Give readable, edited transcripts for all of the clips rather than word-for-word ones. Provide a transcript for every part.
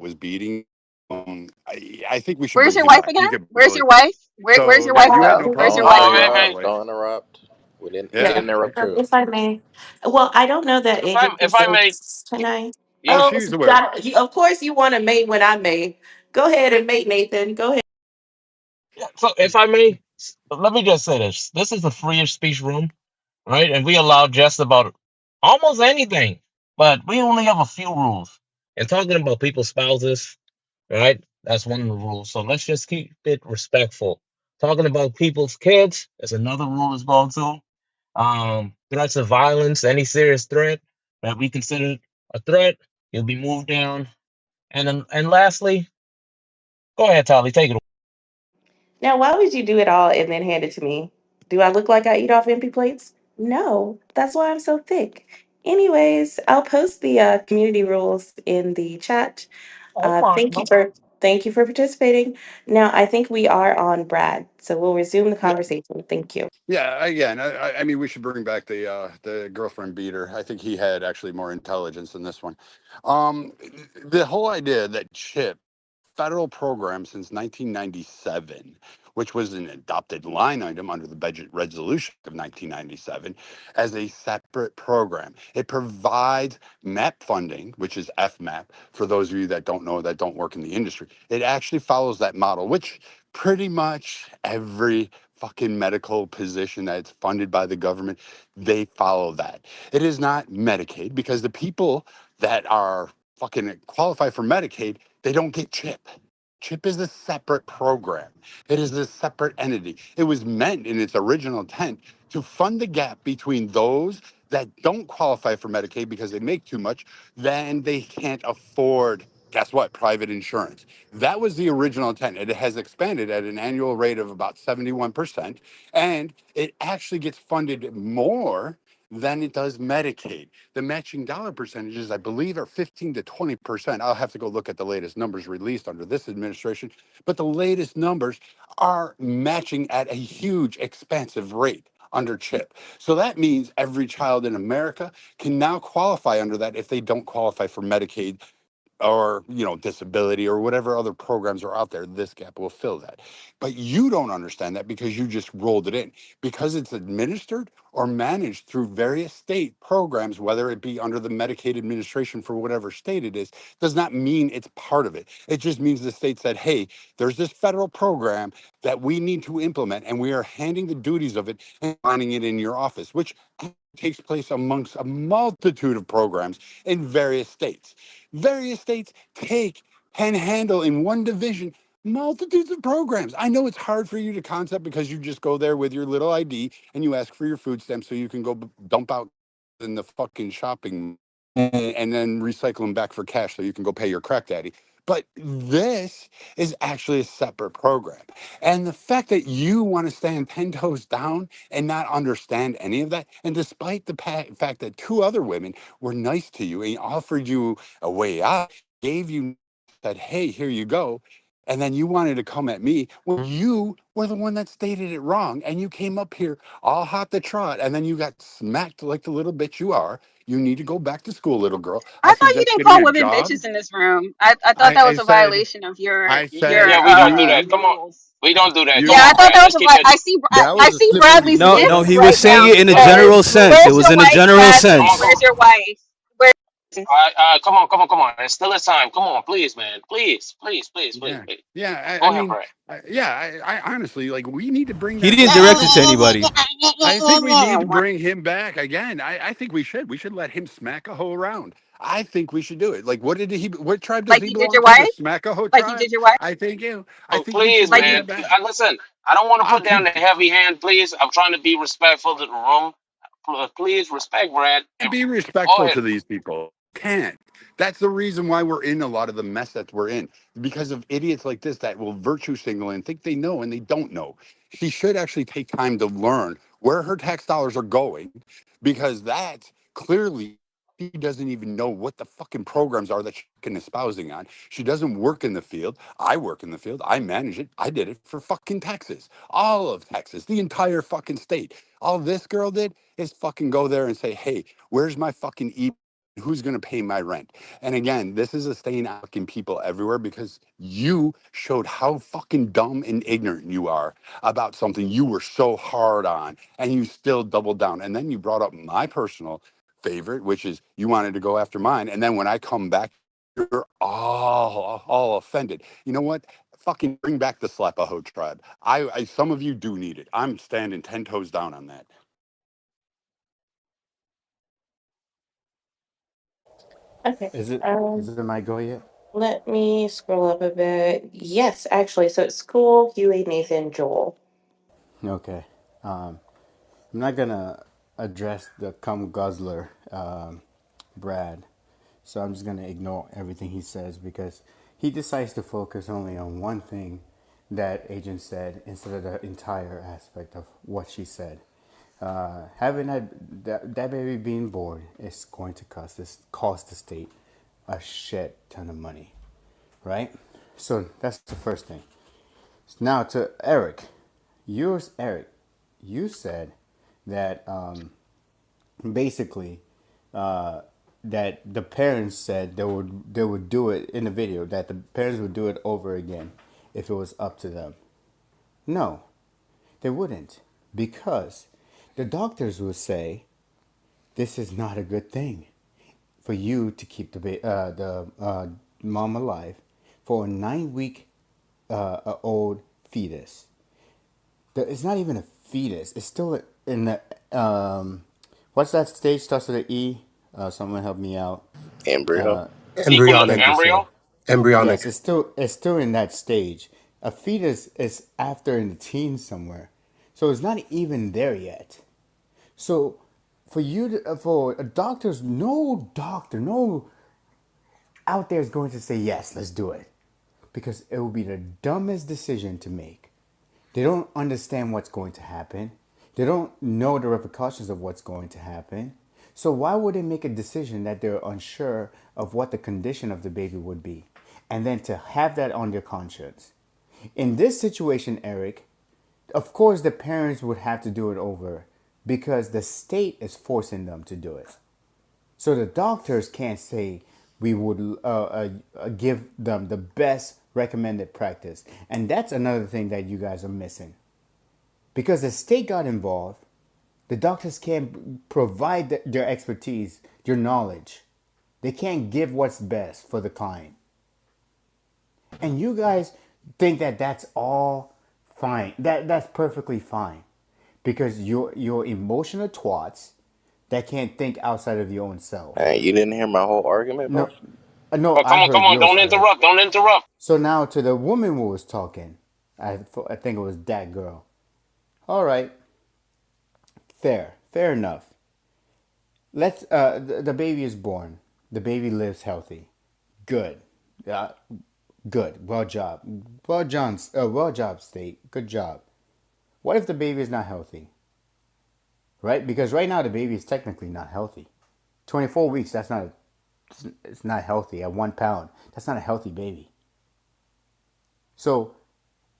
was beating. I think we should Where's bring your him wife back. again? You could Where's really. your wife? Where's So your that wife you had though? no Where's problem your with Oh, wife? bringing hey, your hey. wife. Don't interrupt. We Yeah. didn't interrupt you. If I may. Well, I don't know that it If I may, exists. Can I? Oh, yeah. Oh, she's aware. of course you want to mate when I mate. Go ahead and mate, Nathan. Go ahead. So if I may, let me just say this: this is a free speech room, right? And we allow just about almost anything, but we only have a few rules. And talking about people's spouses, right? That's one of the rules. So let's just keep it respectful. Talking about people's kids is another rule as well too. Threats of violence, any serious threat that we consider a threat, you'll be moved down. And lastly, go ahead, Tolly, take it away. Now, why would you do it all and then hand it to me? Do I look like I eat off empty plates? No, that's why I'm so thick. Anyways, I'll post the community rules in the chat. Oh my, Thank you for participating. Now, I think we are on Brad, so we'll resume the Yeah. conversation. Thank you. Yeah. Again, I mean, we should bring back the girlfriend beater. I think he had actually more intelligence than this one. Um, the whole idea that Chip federal program since 1997, which was an adopted line item under the budget resolution of 1997 as a separate program. It provides MAP funding, which is FMAP, for those of you that don't know that don't work in the industry. It actually follows that model, which pretty much every fucking medical position that's funded by the government, they follow that. It is not Medicaid because the people that are fucking qualify for Medicaid, they don't get CHIP. CHIP is a separate program. It is a separate entity. It was meant in its original intent to fund the gap between those that don't qualify for Medicaid because they make too much, then they can't afford, guess what, private insurance. That was the original intent. It has expanded at an annual rate of about 71%, and it actually gets funded more than it does Medicaid. The matching dollar percentages, I believe, are 15 to 20%. I'll have to go look at the latest numbers released under this administration, but the latest numbers are matching at a huge, expansive rate under CHIP. So that means every child in America can now qualify under that if they don't qualify for Medicaid or disability or whatever other programs are out there. This gap will fill that, but you don't understand that because you just rolled it in because it's administered or managed through various state programs, whether it be under the Medicaid administration for whatever state it is, does not mean it's part of it. It just means the state said, hey, there's this federal program that we need to implement and we are handing the duties of it and finding it in your office, which takes place amongst a multitude of programs in various states. Various states can handle in one division multitudes of programs. I know it's hard for you to concept because you just go there with your little ID and you ask for your food stamps so you can go dump out in the fucking shopping and then recycle them back for cash so you can go pay your crack daddy. But this is actually a separate program. And the fact that you want to stand 10 toes down and not understand any of that, and despite the fact that two other women were nice to you and offered you a way out, gave you, said, hey, here you go. And then you wanted to come at me when you were the one that stated it wrong. And you came up here all hot to trot. And then you got smacked like the little bitch you are. You need to go back to school, little girl. I I thought you suggest didn't getting call a women job. bitches in this room. I thought that I was a said, violation of I your said, Yeah, we don't do that. Come on, rules. we don't do that. you, Come Yeah, I on, thought Brad. that Let's was a keep it. I see That I was a see slippery Bradley's No, slope. no, dick he was right saying now. it in a Hey, general sense. It Where's was your in a wife, general Bradley? come on, come sense. on. Where's your wife? Where? Come on, come on, come on. It's still a time. Come on, please, man. Please, please, please, please, yeah, please. yeah. Go I ahead, mean, Brad. I honestly like. We need to bring He that didn't whole direct it to concept. anybody. I think we need to bring him back again. I think we should. We should let him smack a hoe around. I think we should do it. Like, what did he? What tribe does Like he you did belong your to? The wife? Smack a hoe Like you tribe. did your wife? I think you. I Oh, think we should please, Like bring you? man. that back. Listen, I don't want to I'll put down keep. the heavy hand, please. I'm trying to be respectful to the room. Please respect Brad. And be Go respectful ahead. to these people. Can't. That's the reason why we're in a lot of the mess that we're in because of idiots like this that will virtue signal and think they know and they don't know. She should actually take time to learn where her tax dollars are going because that's clearly she doesn't even know what the fucking programs are that she's fucking espousing on. She doesn't work in the field. I work in the field. I manage it. I did it for fucking Texas, all of Texas, the entire fucking state. All this girl did is fucking go there and say, hey, where's my fucking who's going to pay my rent? And again, this is a stain on fucking people everywhere because you showed how fucking dumb and ignorant you are about something you were so hard on, and you still doubled down. And then you brought up my personal favorite, which is you wanted to go after mine. And then when I come back, you're all offended. You know what? Fucking bring back the Slapaho tribe. Some of you do need it. I'm standing 10 toes down on that. Okay. Is it my go yet? Let me scroll up a bit. Yes, actually. So it's School, Huey, Nathan, Joel. Okay. I'm not gonna address the cum guzzler, Brad. So I'm just gonna ignore everything he says because he decides to focus only on one thing that agent said instead of the entire aspect of what she said. Having that baby being born is going to cost the state a shit ton of money, right? So that's the first thing. Now to Eric, Eric, you said that basically that the parents said they would do it in the video, that the parents would do it over again if it was up to them. No, they wouldn't, because the doctors would say this is not a good thing for you to keep the mom alive for a 9 week old fetus. It's not even a fetus. It's still in the what's that stage starts with an E? Someone help me out. Embryo. Equal Thank you, Embryonic. sir. embryo. Yes, Embryonic. it's still in that stage. A fetus is after in the teens somewhere, so it's not even there yet. So for doctors, no doctor, no out there is going to say yes, let's do it, because it will be the dumbest decision to make. They don't understand what's going to happen. They don't know the repercussions of what's going to happen. So why would they make a decision that they're unsure of what the condition of the baby would be? And then to have that on their conscience. In this situation, Eric, of course the parents would have to do it over because the state is forcing them to do it. So the doctors can't say we would give them the best recommended practice. And that's another thing that you guys are missing. Because the state got involved, the doctors can't provide their expertise, their knowledge. They can't give what's best for the client. And you guys think that that's all fine. That's perfectly fine. Because you're emotional twats that can't think outside of your own self. Hey, you didn't hear my whole argument, No, boss? no, Oh, I come heard on! yours, Don't Eric. interrupt! Don't interrupt! So now to the woman who was talking, I think it was that girl. All right, fair enough. The baby is born. The baby lives healthy. Good, good. Well job, state. Good job. What if the baby is not healthy? Right? Because right now the baby is technically not healthy. 24 weeks. It's not healthy at 1 pound. That's not a healthy baby. So,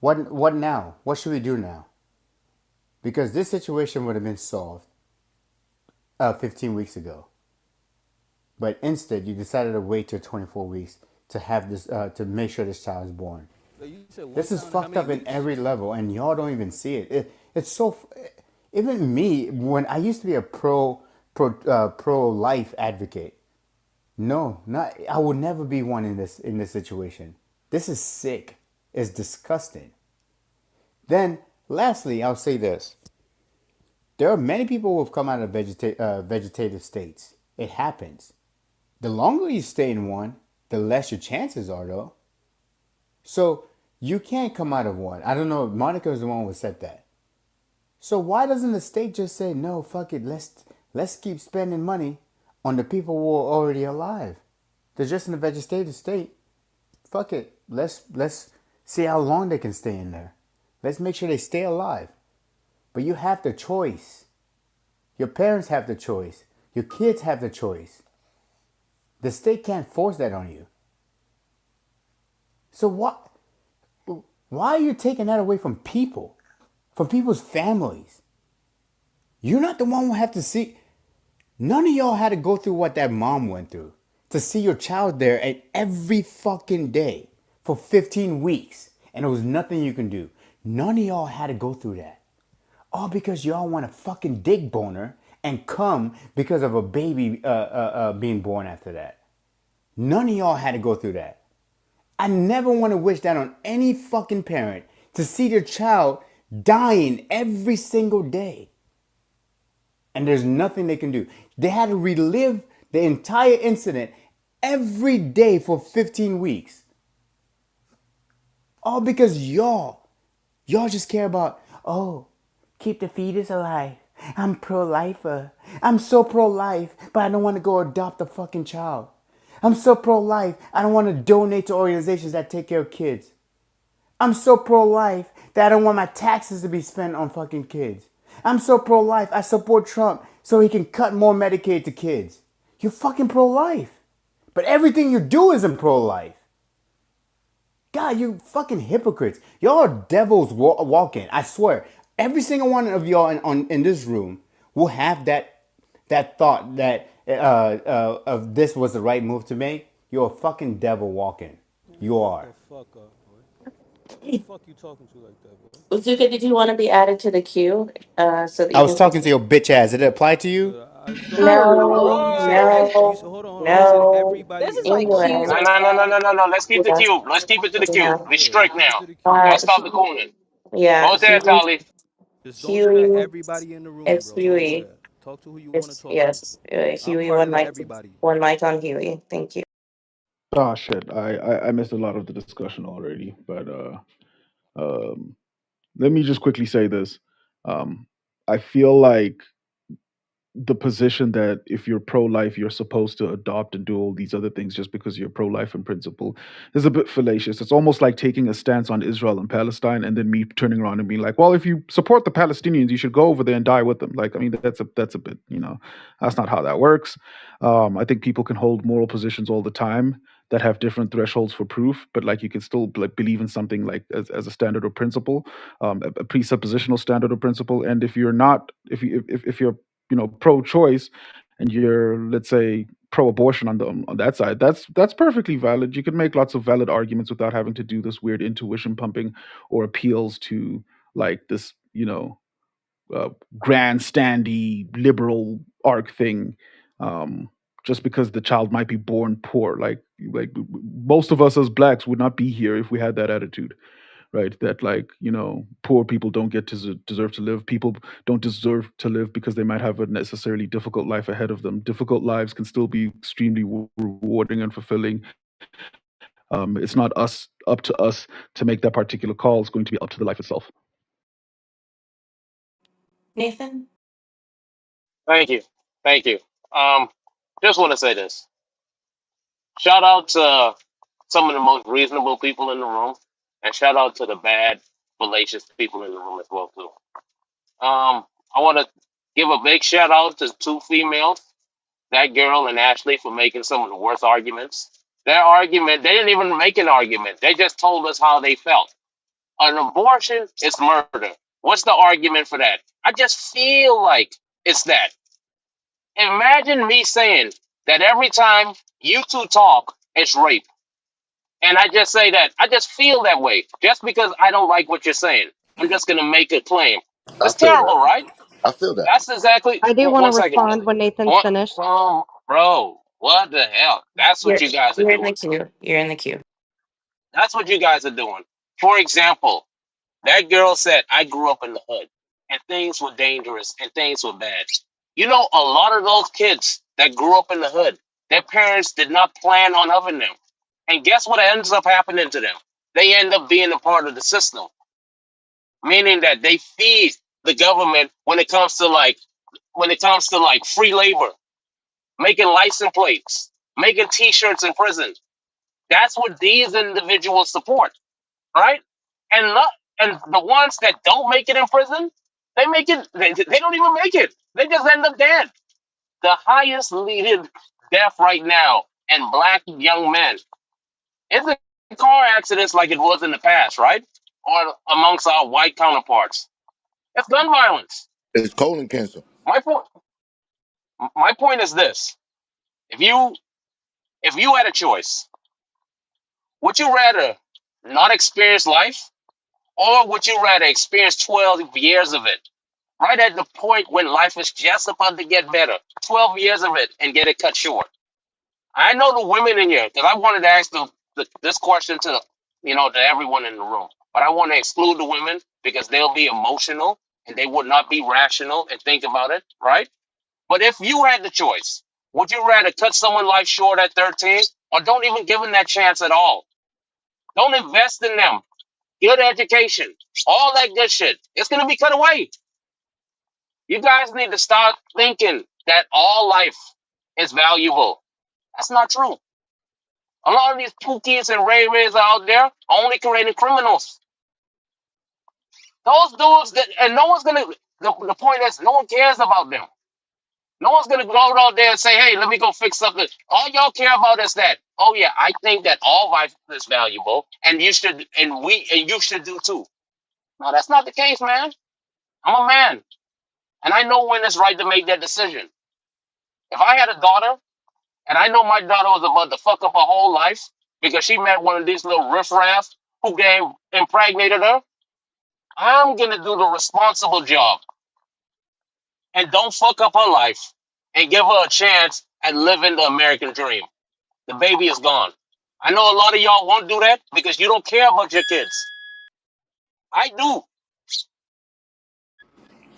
what now? What should we do now? Because this situation would have been solved 15 weeks ago. But instead, you decided to wait till 24 weeks to have this to make sure this child is born. So you said This is 1 pound in how fucked many up in weeks? every level, and y'all don't even see it. It's so. Even me, when I used to be a pro life advocate, no, not I would never be one in this situation. This is sick. It's disgusting. Then, lastly, I'll say this: there are many people who have come out of vegetative states. It happens. The longer you stay in one, the less your chances are, though. So you can't come out of one. I don't know. Monica is the one who said that. So why doesn't the state just say no? Fuck it. Let's keep spending money on the people who are already alive. They're just in a vegetative state. Fuck it. Let's see how long they can stay in there. Let's make sure they stay alive. But you have the choice. Your parents have the choice. Your kids have the choice. The state can't force that on you. So why are you taking that away from people? From people's families? You're not the one who have to see. None of y'all had to go through what that mom went through to see your child there at every fucking day for 15 weeks. And there was nothing you can do. None of y'all had to go through that. All because y'all want a fucking dick boner and come because of a baby being born after that. None of y'all had to go through that. I never want to wish that on any fucking parent to see their child dying every single day. And there's nothing they can do. They had to relive the entire incident every day for 15 weeks. All because y'all just care about, oh, keep the fetus alive. I'm pro-lifer. I'm so pro-life, but I don't want to go adopt a fucking child. I'm so pro-life, I don't want to donate to organizations that take care of kids. I'm so pro-life that I don't want my taxes to be spent on fucking kids. I'm so pro-life, I support Trump so he can cut more Medicaid to kids. You're fucking pro-life. But everything you do isn't pro-life. God, you fucking hypocrites. Y'all are devils walking. I swear. Every single one of y'all in this room will have that thought that of this was the right move to make. You're a fucking devil walking. You Shut are. the fuck up, boy. Who the fuck you talking to like that, boy? Uzuka, did you want to be added to the queue so that I you was can talking speak? to your bitch ass. Did it apply to you? I don't. No, You said Oh, you no, said hold on. You said no. this everybody is in the like room. cues Anyway, are No. Let's keep the yeah, cube. Let's keep it to the cube. yeah. Be Yeah, let's strict keep it now. to the queue. Let's stop the cooning. Yeah, Go there, Tali. Just don't do that. Huey, Everybody in the room, it's bro. Don't do Huey. that. Talk to who you want to It's talk to. yes, I'm Huey. part of the everybody. One mic on Huey. Thank you. Oh shit, I missed a lot of the discussion already, but um, let me just quickly say this. I feel like the position that if you're pro-life you're supposed to adopt and do all these other things just because you're pro-life in principle is a bit fallacious. It's almost like taking a stance on Israel and Palestine and then me turning around and being like, well, if you support the Palestinians you should go over there and die with them. Like, I mean, that's a bit, that's not how that works. I think people can hold moral positions all the time that have different thresholds for proof, but like you can still like believe in something like as a standard or principle, a presuppositional standard or principle. And if you're not, if you're pro-choice and you're, let's say, pro-abortion on that side, that's perfectly valid. You can make lots of valid arguments without having to do this weird intuition pumping or appeals to like this uh, grandstandy liberal arc thing, um, just because the child might be born poor. Like most of us as blacks would not be here if we had that attitude, right? That like poor people don't get to deserve to live. People don't deserve to live because they might have a necessarily difficult life ahead of them. Difficult lives can still be extremely rewarding and fulfilling. It's not up to us to make that particular call. It's going to be up to the life itself. Nathan, Thank you. Thank you. Um, just want to say this. Shout out to some of the most reasonable people in the room, and shout out to the bad, fallacious people in the room as well too. I want to give a big shout out to two females, that girl and Ashley, for making some of the worst arguments. Their argument, they didn't even make an argument. They just told us how they felt. An abortion is murder. What's the argument for that? I just feel like it's that. Imagine me saying that every time you two talk, it's rape. And I just say that. I just feel that way. Just because I don't like what you're saying. I'm just going to make a claim. I That's feel that. terrible, right? I feel that. That's exactly. I do want to One second, respond brother. when Nathan's One, finished. bro, what the hell? That's what you guys are you're in the doing. queue. You're in the queue. That's what you guys are doing. For example, that girl said, I grew up in the hood and things were dangerous and things were bad. You know, a lot of those kids that grew up in the hood, their parents did not plan on having them. And guess what ends up happening to them? They end up being a part of the system, meaning that they feed the government when it comes to like free labor, making license plates, making t-shirts in prison. That's what these individuals support, right? And not, and the ones that don't make it in prison, they make it. They don't even make it. They just end up dead. The highest leading death right now in black young men isn't car accidents like it was in the past, right? Or amongst our white counterparts. It's gun violence. It's colon cancer. My point. My point is this: if you had a choice, would you rather not experience life, or would you rather experience 12 years of it? Right at the point when life is just about to get better, 12 years of it, and get it cut short. I know the women in here because I wanted to ask this question to to everyone in the room, but I want to exclude the women because they'll be emotional and they would not be rational and think about it, right? But if you had the choice, would you rather cut someone's life short at 13, or don't even give them that chance at all? Don't invest in them. Good education, all that good shit. It's gonna be cut away. You guys need to start thinking that all life is valuable. That's not true. A lot of these Pookies and Ray Rays out there only creating criminals. Those dudes that, and no one's gonna. The point is, no one cares about them. No one's gonna go out there and say, "Hey, let me go fix something." All y'all care about is that. Oh yeah, I think that all life is valuable, and you should do too. No, that's not the case, man. I'm a man, and I know when it's right to make that decision. If I had a daughter, and I know my daughter was about to fuck up her whole life because she met one of these little riffraffs who impregnated her, I'm gonna do the responsible job and don't fuck up her life and give her a chance at living the American dream. The baby is gone. I know a lot of y'all won't do that because you don't care about your kids. I do.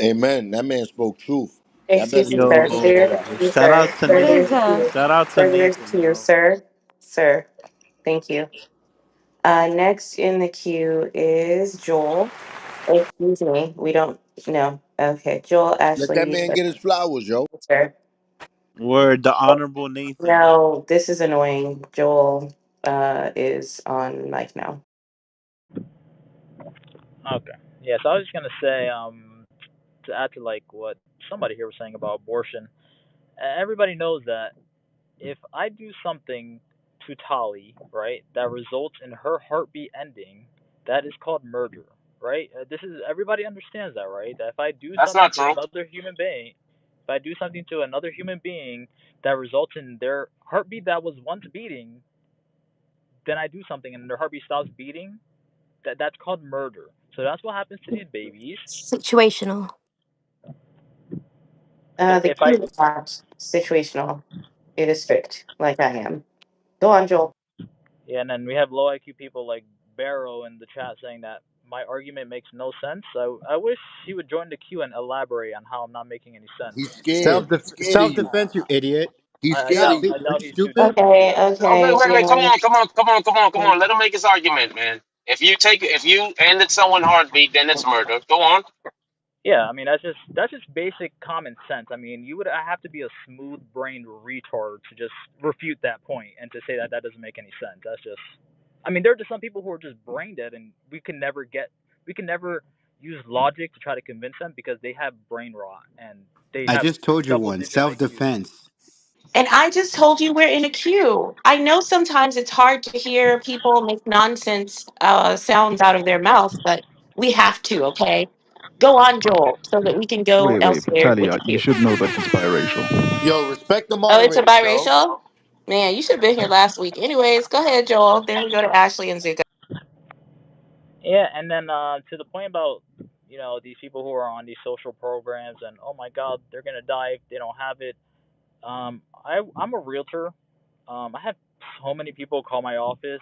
Amen. That man spoke truth. Y'all better Excuse me, leave him sir. alone Yo, with There, that. excuse shout sir. out to Sir, What there's is Nathan. a cue. Shout out to Sir, there's a Nathan, cue. yo. Sir. Thank you. Next in the queue is Joel. Excuse me. We don't know. Okay, Joel, Let that Ashley, man get his flowers, yo. sir. Word, the Honorable Nathan. No, this is annoying. Joel is on mic now. Okay. Yeah, so I was just gonna say, to add to like what somebody here was saying about abortion. Everybody knows that if I do something to Tali, right, that results in her heartbeat ending, that is called murder, right? This is everybody understands that, right? That if I do That's something not to true. another human being, if I do something to another human being that results in their heartbeat that was once beating, then I do something and their heartbeat stops beating. That's called murder. So that's what happens to these babies. situational? The If I queue is not situational. It is strict, like I am. Go on, Joel. Yeah, and then we have low IQ people like Barrow in the chat saying that my argument makes no sense. I wish he would join the queue and elaborate on how I'm not making any sense. He's scared. He's scared of Self you. defense, you idiot. He's I scared of doubt you. I Are doubt you he's choosing stupid? to do Okay, that. Okay, okay, wait, come Jim. on, come on. Let him make his argument, man. If you ended someone's heartbeat, then it's murder. Go on. Yeah, I mean that's just basic common sense. I mean, I have to be a smooth-brained retard to just refute that point and to say that that doesn't make any sense. That's just I mean, there are just some people who are just brain dead and we can never use logic to try to convince them because they have brain rot and they I have just told you double one. digit Self IQs. defense. And I just told you we're in a queue. I know sometimes it's hard to hear people make nonsense sounds out of their mouth, but we have to, okay? Go on, Joel, so that we can go Wait, but elsewhere with Talia, the you queue. should know that he's biracial. Yo, respect the Oh, it's a moderators, yo. biracial? Man, you should have been here last week. Anyways, go ahead, Joel. Then we go to Ashley and Zuko. Yeah, and then to the point about these people who are on these social programs and oh my God, they're gonna die if they don't have it. I'm a realtor. I have so many people call my office,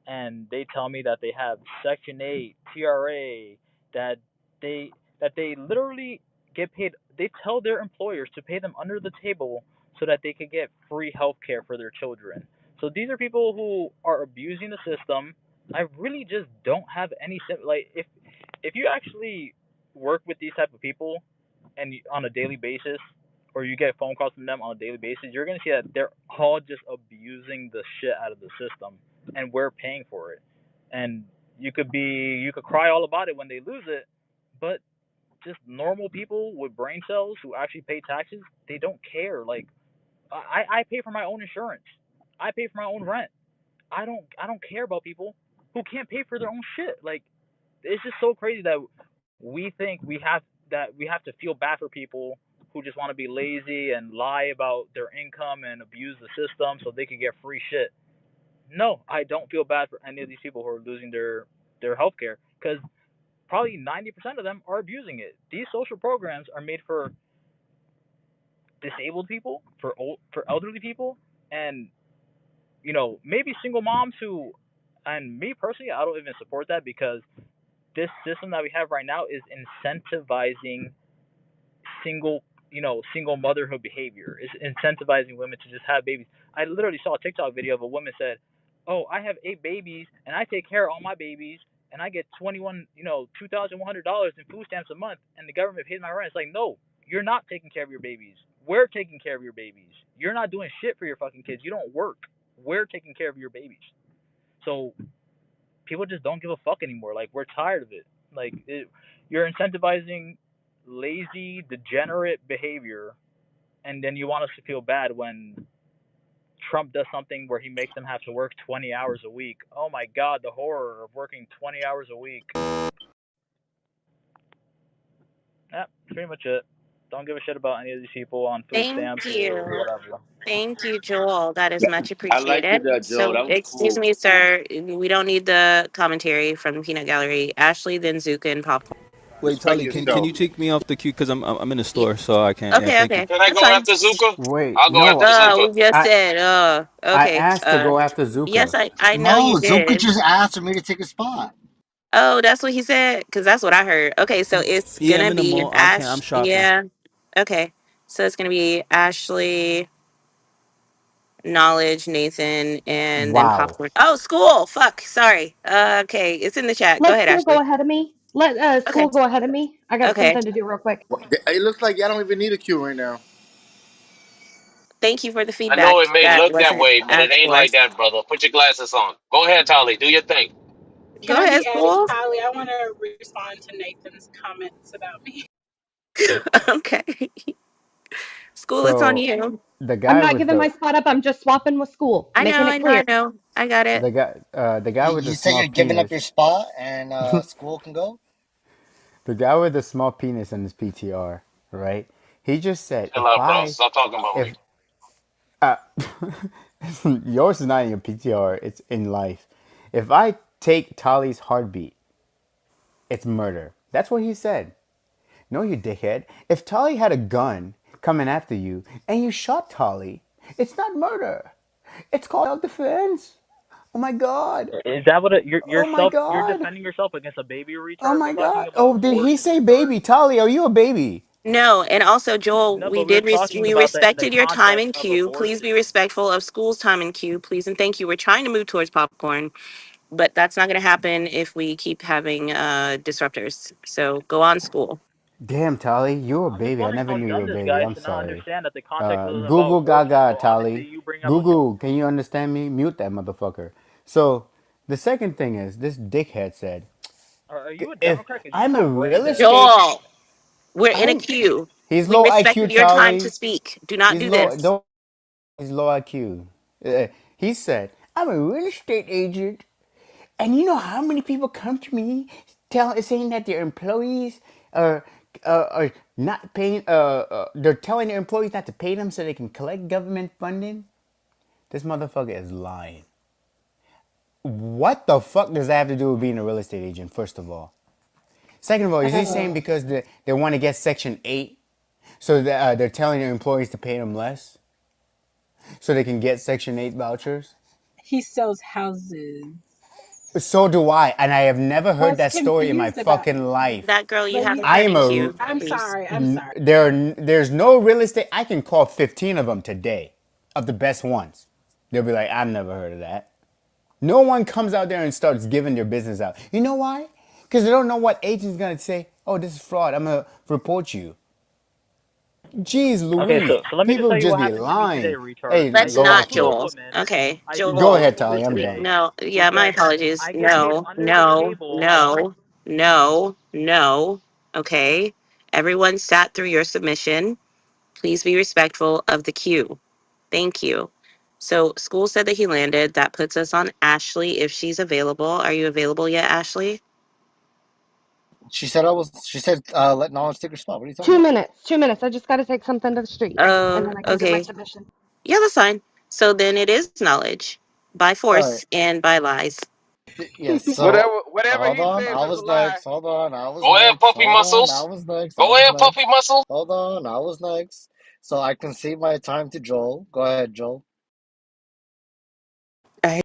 and they tell me that they have Section 8, TRA, that they that they literally get paid. They tell their employers to pay them under the table so that they could get free health care for their children. So these are people who are abusing the system. I really just don't have any like if you actually work with these type of people and on a daily basis or you get phone calls from them on a daily basis, you're gonna see that they're all just abusing the shit out of the system, and we're paying for it. And you could cry all about it when they lose it, but just normal people with brain cells who actually pay taxes, they don't care. Like I pay for my own insurance, I pay for my own rent. I don't care about people who can't pay for their own shit. Like it's just so crazy that we think we have to feel bad for people who just want to be lazy and lie about their income and abuse the system so they can get free shit. No, I don't feel bad for any of these people who are losing their health care because probably 90% of them are abusing it. These social programs are made for disabled people, for elderly people, and maybe single moms who, and me personally, I don't even support that because this system that we have right now is incentivizing single single motherhood behavior. It's incentivizing women to just have babies. I literally saw a TikTok video of a woman said, "Oh, I have 8 babies and I take care of all my babies and I get $2,100 in food stamps a month and the government pays my rent." It's like, no, you're not taking care of your babies. We're taking care of your babies. You're not doing shit for your fucking kids. You don't work. We're taking care of your babies. So people just don't give a fuck anymore. Like, we're tired of it. You're incentivizing lazy, degenerate behavior, and then you want us to feel bad when Trump does something where he makes them have to work 20 hours a week. Oh my God, the horror of working 20 hours a week. Yeah, that's pretty much it. Don't give a shit about any of these people on food Thank stamps or you. whatever. Thank you, Joel. That is Yeah, much I liked appreciated. it, Joe. So, That was excuse cool. me, sir. We don't need the commentary from the Peanut Gallery. Ashley, then Zuka and Popcorn. Wait, Respect Tali, can yourself. you take me off the queue? Cause I'm in the Ye- store, so I can't. Yeah, Okay, thank you. okay. Can I That's go fine. after Zuka? Wait, I'll go no, after Zuka. We just I said, I okay. asked to go after Yes, Zuka. I know you No, Zuka did. just asked for me to take a spot. Oh, that's what he said? Because that's what I heard. Okay, so it's Yeah, going I'm to in the be mall. I can't. I'm Ash. shopping. Yeah. Okay. So it's going to be Ashley, Knowledge, Nathan, and then Wow. Popcorn. Oh, school. Fuck. Sorry. Okay. It's in the chat. Go Let ahead, school go Ashley. ahead of me. Let Okay. school go ahead of me. I got Okay. something to do real quick. It looks like y'all don't even need a queue right now. Thank you for the I know feedback. it may That look that wasn't way, but it asked ain't for. like that, brother. Put your glasses on. Go ahead, Tolly. Do your thing. Can Go I ahead, be added, school. Kylie? I want to respond to Nathan's comments about me. Okay. School, it's on So you. the I'm guy not with giving my spot up. I'm just swapping with school, I know, making I it know, I clear. know. I got it. the guy with the You said small you're giving up your penis, spot and school can go? the guy with the small penis in his PTR, right? He just said Chill out, bro. Stop talking about me. if uh, yours is not in your PTR, it's in life. If I take Tali's heartbeat, it's murder. That's what he said. No, you dickhead. If Tali had a gun coming after you and you shot Tali, it's not murder. It's called self-defense. Oh my god. Is that what Oh my you're god. defending yourself against a baby Oh retard? my We're talking god. about Oh, did he abortion, say retard. baby? Tali, are you a baby? No, and also Joel, No, but we're talking we about the respected your time context in of queue. Please be abortion. respectful of school's time in queue, please and thank you. We're trying to move towards popcorn, but that's not going to happen if we keep having disruptors. So go on, school. Damn, Tali, you're a I'm just baby. I wondering never how knew you were dumb a this baby. guy is I'm to not sorry. understand that the context wasn't about Google abortion. Gaga, So obviously Tali. you bring up a good. Google, can you understand me? Mute that motherfucker. So, the second thing is, this dickhead said, Are you a if Democrat? Because you I'm a sound brain real dead. estate, Joel, we're in a I'm, queue. he's We low respected IQ, your time to Tali. speak. Do not He's do low, this. don't, he's low IQ. He said, I'm a real estate agent. And you know how many people come to me saying that their employees are not paying, they're telling their employees not to pay them so they can collect government funding? This motherfucker is lying. What the fuck does that have to do with being a real estate agent, first of all? Second of all, is he saying Oh. because they want to get Section 8, so that, they're telling their employees to pay them less so they can get Section 8 vouchers? He sells houses. So do I, and I have never I heard was that story in my confused about, fucking life. That girl, you but have to he. I get am in a queue, I'm please. sorry. I'm sorry. there's no real estate. I can call 15 of them today, of the best ones. They'll be like, I've never heard of that. No one comes out there and starts giving their business out. You know why? Because they don't know what agent's gonna say. Oh, this is fraud. I'm gonna report you. Jeez Okay, Louise, so let me just people tell you just what be happened to me today, lying. retard. Hey, Let's low I not, flew a IQ. Joel. woman. Okay, I did Go not Joel. ahead, sleep with Tali. I'm today done. No, yeah, my because apologies. I get paid No, under the no, table. no, no, no. Okay. Everyone sat through your submission. Please be respectful of the queue. Thank you. So, school said that he landed. That puts us on Ashley if she's available. Are you available yet, Ashley? She said let knowledge take her spot. What are you talking 2 about? minutes. 2 minutes. I just got to take something to the street, and then I can give my Okay. submission. Yeah, that's fine. So then it is knowledge by All force right. and by lies. Yes. So Whatever hold he on. says I is a was lie. next. Hold on. I was Go ahead, next. puppy Hold on. I muscles. was next. I Go was ahead, puppy next. muscles. Hold on. I was next. So I can cede my time to Joel. Go ahead, Joel. I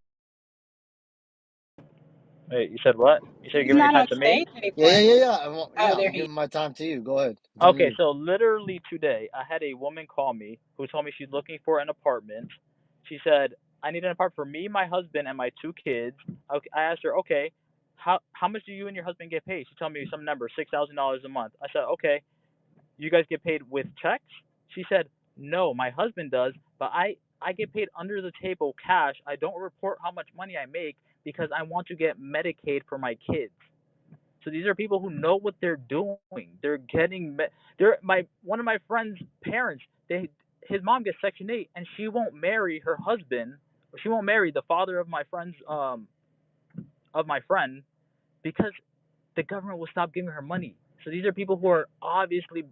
Wait, you said what? You said you're He's giving your not time on to me? stage anymore. Yeah. Oh, there I'm he. giving my time to you. Go ahead. It's on Okay, you. so literally today, I had a woman call me who told me she's looking for an apartment. She said, "I need an apartment for me, my husband, and my two kids." Okay, I asked her, "Okay, how much do you and your husband get paid?" She told me some number, $6,000 a month. I said, "Okay, you guys get paid with checks?" She said, "No, my husband does, but I get paid under the table cash. I don't report how much money I make because I want to get Medicaid for my kids." So these are people who know what they're doing. They're getting they're my one of my friend's parents. His mom gets Section 8, and she won't marry her husband. She won't marry the father of my friend because the government will stop giving her money. So these are people who are obviously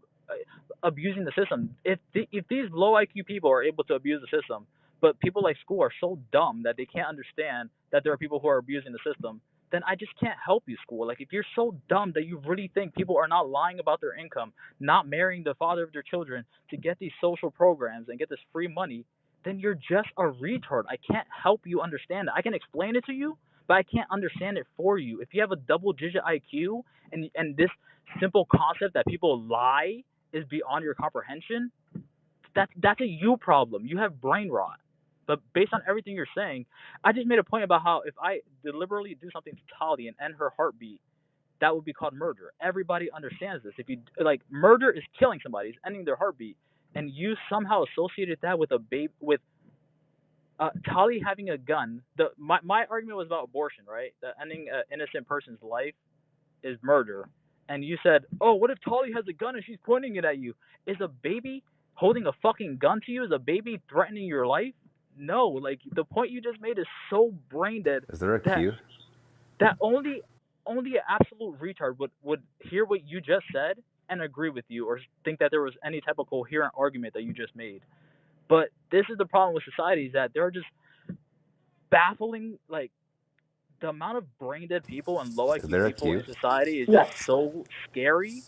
abusing the system. If these low IQ people are able to abuse the system, but people like school are so dumb that they can't understand that there are people who are abusing the system, then I just can't help you, school. Like if you're so dumb that you really think people are not lying about their income, not marrying the father of their children to get these social programs and get this free money, then you're just a retard. I can't help you understand it. I can explain it to you, but I can't understand it for you. If you have a double digit IQ and this simple concept that people lie is beyond your comprehension, that's a you problem. You have brain rot. But based on everything you're saying, I just made a point about how if I deliberately do something to Talia and end her heartbeat, that would be called murder. Everybody understands this. If you like, murder is killing somebody, it's ending their heartbeat, and you somehow associated that with a babe with Tali having a gun. My argument was about abortion, right? That ending an innocent person's life is murder. And you said, "Oh, what if Tali has a gun and she's pointing it at you?" Is a baby holding a fucking gun to you? Is a baby threatening your life? No. Like the point you just made is so brain dead Is there a that queue? only an absolute retard would hear what you just said and agree with you or think that there was any type of coherent argument that you just made. But this is the problem with society is that there are just baffling like the amount of brain dead people and low Is IQ there a people in queue? society is just yes. so scary,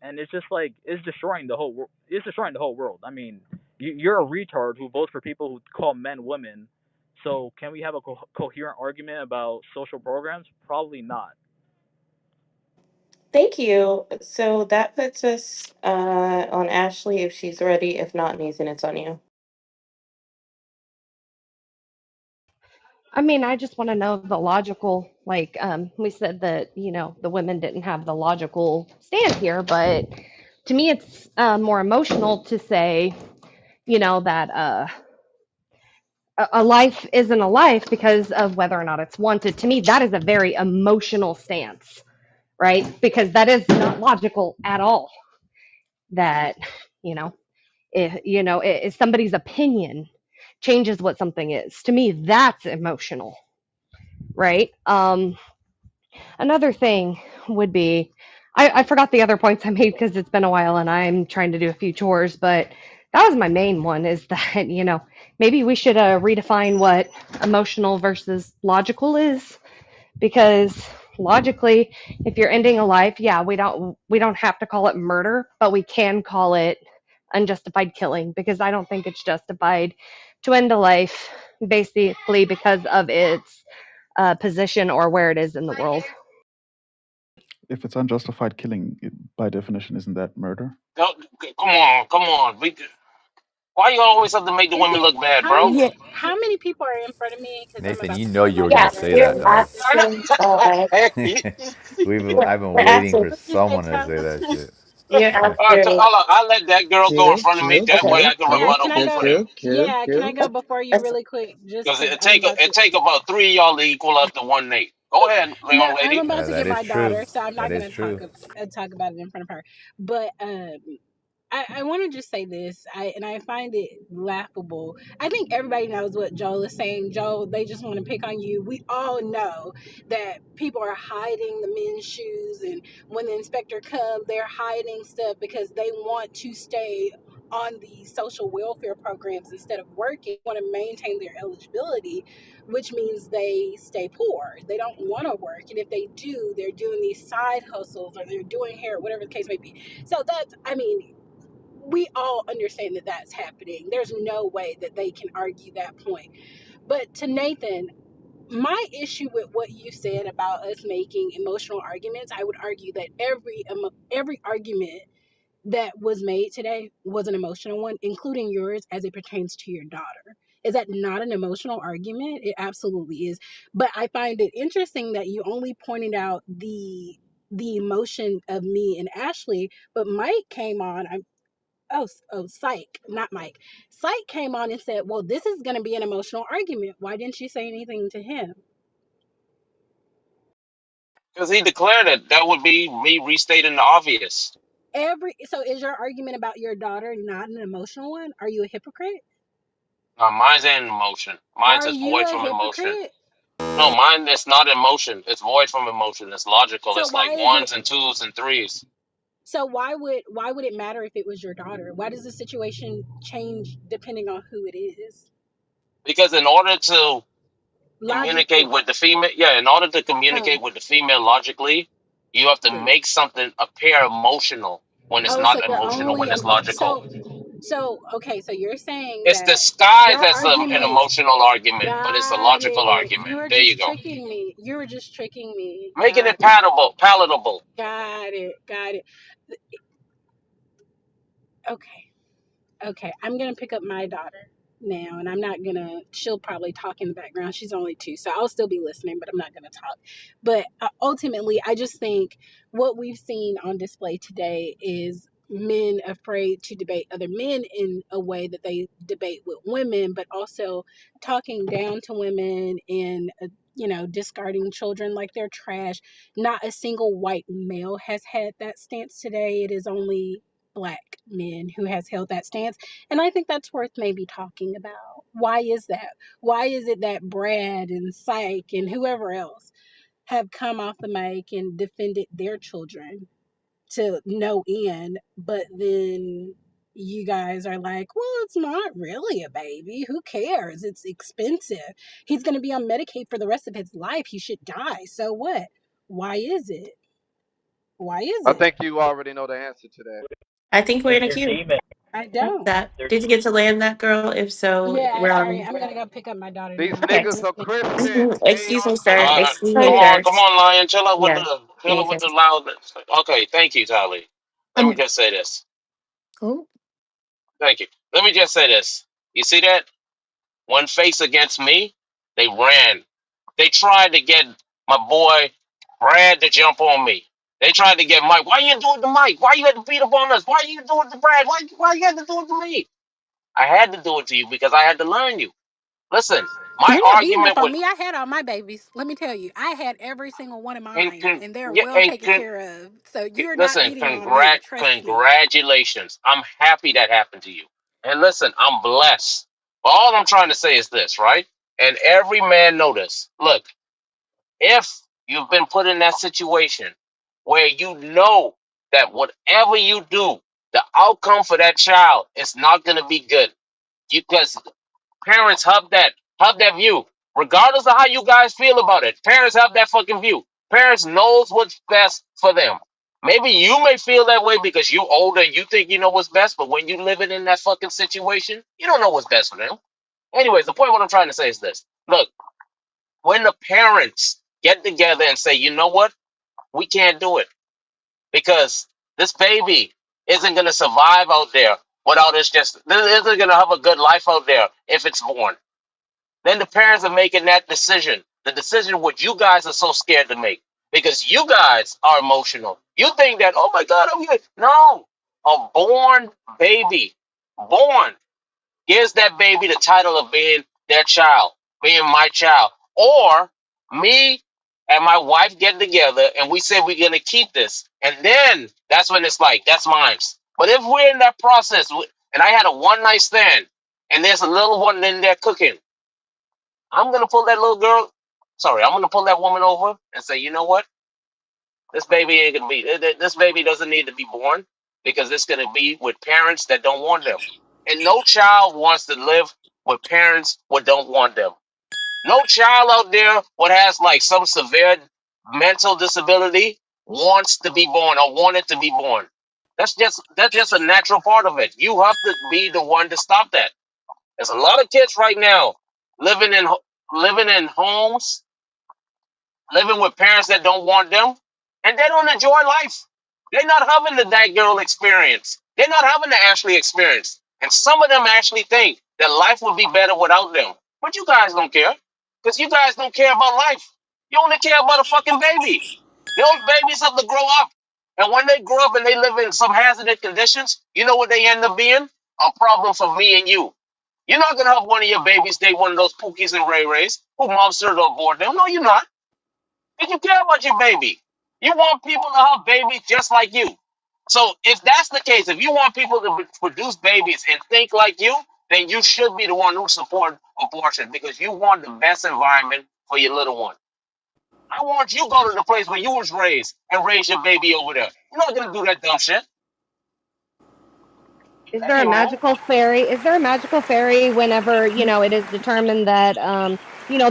and it's just like it's destroying the whole. It's destroying the whole world. I mean, you're a retard who votes for people who call men women. So can we have a coherent argument about social programs? Probably not. Thank you. So that puts us on Ashley if she's ready. If not, Nathan, it's on you. I mean, I just want to know the logical, like, we said that, the women didn't have the logical stand here, but to me, it's more emotional to say, that a life isn't a life because of whether or not it's wanted. To me, that is a very emotional stance, right? Because that is not logical at all. That, you know, if somebody's opinion changes what something is. To me, that's emotional, right? Another thing would be, I forgot the other points I made because it's been a while and I'm trying to do a few chores, but that was my main one is that, maybe we should redefine what emotional versus logical is because logically, if you're ending a life, yeah, we don't have to call it murder, but we can call it unjustified killing because I don't think it's justified to end a life basically because of its position or where it is in the world. If it's unjustified killing, by definition, isn't that murder? Come on. Why you always have to make the Is women it look bad, how bro? many Yeah. how many people are in front of me? Because I'm Nathan, about you to know start you my were gonna Yeah, say daughter. that, we're dog. asking. Hey, I've been We're waiting asking. for Just say someone to say Charles. that shit. You're asking. I'll let that girl go in Q, front of me. Q, That way Okay. Q, I can Yeah, Q, rebuttal can I Q, go? before you. Q, Q, Yeah, can I Q. go before you That's- really quick? Just Because because I'm about to. it take about three of y'all to equal up to one Nate. Go ahead, No, young I'm lady. about to That get is my true. daughter, so I'm That not is gonna true. talk about it in front of her. But I want to just say this, I find it laughable. I think everybody knows what Joel is saying. Joel, they just want to pick on you. We all know that people are hiding the men's shoes, and when the inspector comes, they're hiding stuff because they want to stay on the social welfare programs instead of working. Want to maintain their eligibility, which means they stay poor. They don't want to work, and if they do, they're doing these side hustles or they're doing hair, whatever the case may be. So that's, I mean, we all understand that that's happening. There's no way that they can argue that point. But to Nathan, my issue with what you said about us making emotional arguments, I would argue that every argument that was made today was an emotional one, including yours as it pertains to your daughter. Is that not an emotional argument? It absolutely is. But I find it interesting that you only pointed out the emotion of me and Ashley, but Mike came on. Psych, not Mike. Psych came on and said, well, this is going to be an emotional argument. Why didn't you say anything to him? Because he declared it. That would be me restating the obvious. So is your argument about your daughter not an emotional one? Are you a hypocrite? Mine's an emotion. Mine's Are is you void a from emotion. hypocrite? No, mine is not emotion. It's void from emotion. It's logical. So It's like why is it ones and twos and threes. so why would it matter if it was your daughter? Why does the situation change depending on who it is? Because in order to communicate Logically. with the female, yeah, in order to Oh, communicate with the female logically, you have to mm. make something appear emotional when it's Oh, so not you're emotional, only when it's logical. so okay, so you're saying It's that disguised your as an argument. emotional argument, but it's a Got logical it. argument. You were There you just go. tricking me. You were just tricking me. Making Got it it. palatable. Got it. Got it. Okay. Okay, I'm gonna pick up my daughter now, and I'm not gonna. She'll probably talk in the background. She's only 2, so I'll still be listening, but I'm not gonna talk. But ultimately, I just think what we've seen on display today is men afraid to debate other men in a way that they debate with women, but also talking down to women and discarding children like they're trash. Not a single white male has had that stance today. It is only black men who has held that stance, and I think that's worth maybe talking about. Why is that? Why is it that Brad and Psych and whoever else have come off the mic and defended their children to no end, but then you guys are like, well, it's not really a baby, who cares, it's expensive, he's going to be on Medicaid for the rest of his life, he should die, so what? Why is it? Why is I it? think you already know the answer to that. I think we're Because in a they're queue. demons. I That's don't. that. They're Did you get to land that girl? If so, Yeah, we're sorry. on. I'm gonna go pick up my daughter These now. Okay. niggas are Mhm. Christians. They Excuse on me, sir. Christ. Excuse Come me, Hey, on, sir. come on, Lion. Yeah. Chill Yeah. out with the loudness. Okay, thank you, Tally. Let me um, just say this. oh, Thank you. Let me just say this. You see that? One face against me, they ran. They tried to get my boy Brad to jump on me. They tried to get Mike. Why you do it to Mike? Why you had to beat up on us? Why you do it to Brad? Why you had to do it to me? I had to do it to you because I had to learn you. Listen, my You're not beating up argument on with me. I had all my babies. Let me tell you, I had every single one of and mine, con, and they're yeah, well taken care of. So you're not listen, beating on me. Trust me. congratulations. I'm happy that happened to you. And listen, I'm blessed. All I'm trying to say is this, right? And every man know this. Look, if you've been put in that situation where you know that whatever you do, the outcome for that child is not going to be good. Because parents have that view. Regardless of how you guys feel about it, parents have that fucking view. Parents knows what's best for them. Maybe you may feel that way because you older and you think you know what's best, but when you living in that fucking situation, you don't know what's best for them. Anyways, the point what I'm trying to say is this. Look, when the parents get together and say, you know what, we can't do it because this baby isn't gonna survive out there without us just isn't gonna have a good life out there if it's born. Then the parents are making that decision. The decision what you guys are so scared to make. Because you guys are emotional. You think that, oh my God, I'm good. No. A born baby. Born gives that baby the title of being their child, being my child. Or me and my wife get together and we say we're gonna keep this. And then that's when it's like, that's mine. But if we're in that process, and I had a one night stand, and there's a little one in there cooking, I'm gonna pull that little girl. Sorry, I'm gonna pull that woman over and say, you know what? This baby ain't gonna be. This baby doesn't need to be born because it's gonna be with parents that don't want them. And no child wants to live with parents who don't want them. No child out there what has like some severe mental disability wants to be born or wanted to be born. That's just a natural part of it. You have to be the one to stop that. There's a lot of kids right now living in living in homes, living with parents that don't want them, and they don't enjoy life. They're not having the that girl experience. They're not having the Ashley experience. And some of them actually think that life would be better without them. But you guys don't care. Because you guys don't care about life. You only care about a fucking baby. Those babies have to grow up. And when they grow up and they live in some hazardous conditions, you know what they end up being? A problem for me and you. You're not going to have one of your babies date one of those Pookies and Ray Rays who moms to abort them. No, you're not. Because you care about your baby. You want people to have babies just like you. So if that's the case, if you want people to produce babies and think like you, then you should be the one who support abortion because you want the best environment for your little one. I want you to go to the place where you was raised and raise your baby over there. You're not gonna do that dumb shit. Is That there a ain't wrong. magical fairy? Is there a magical fairy whenever, it is determined that,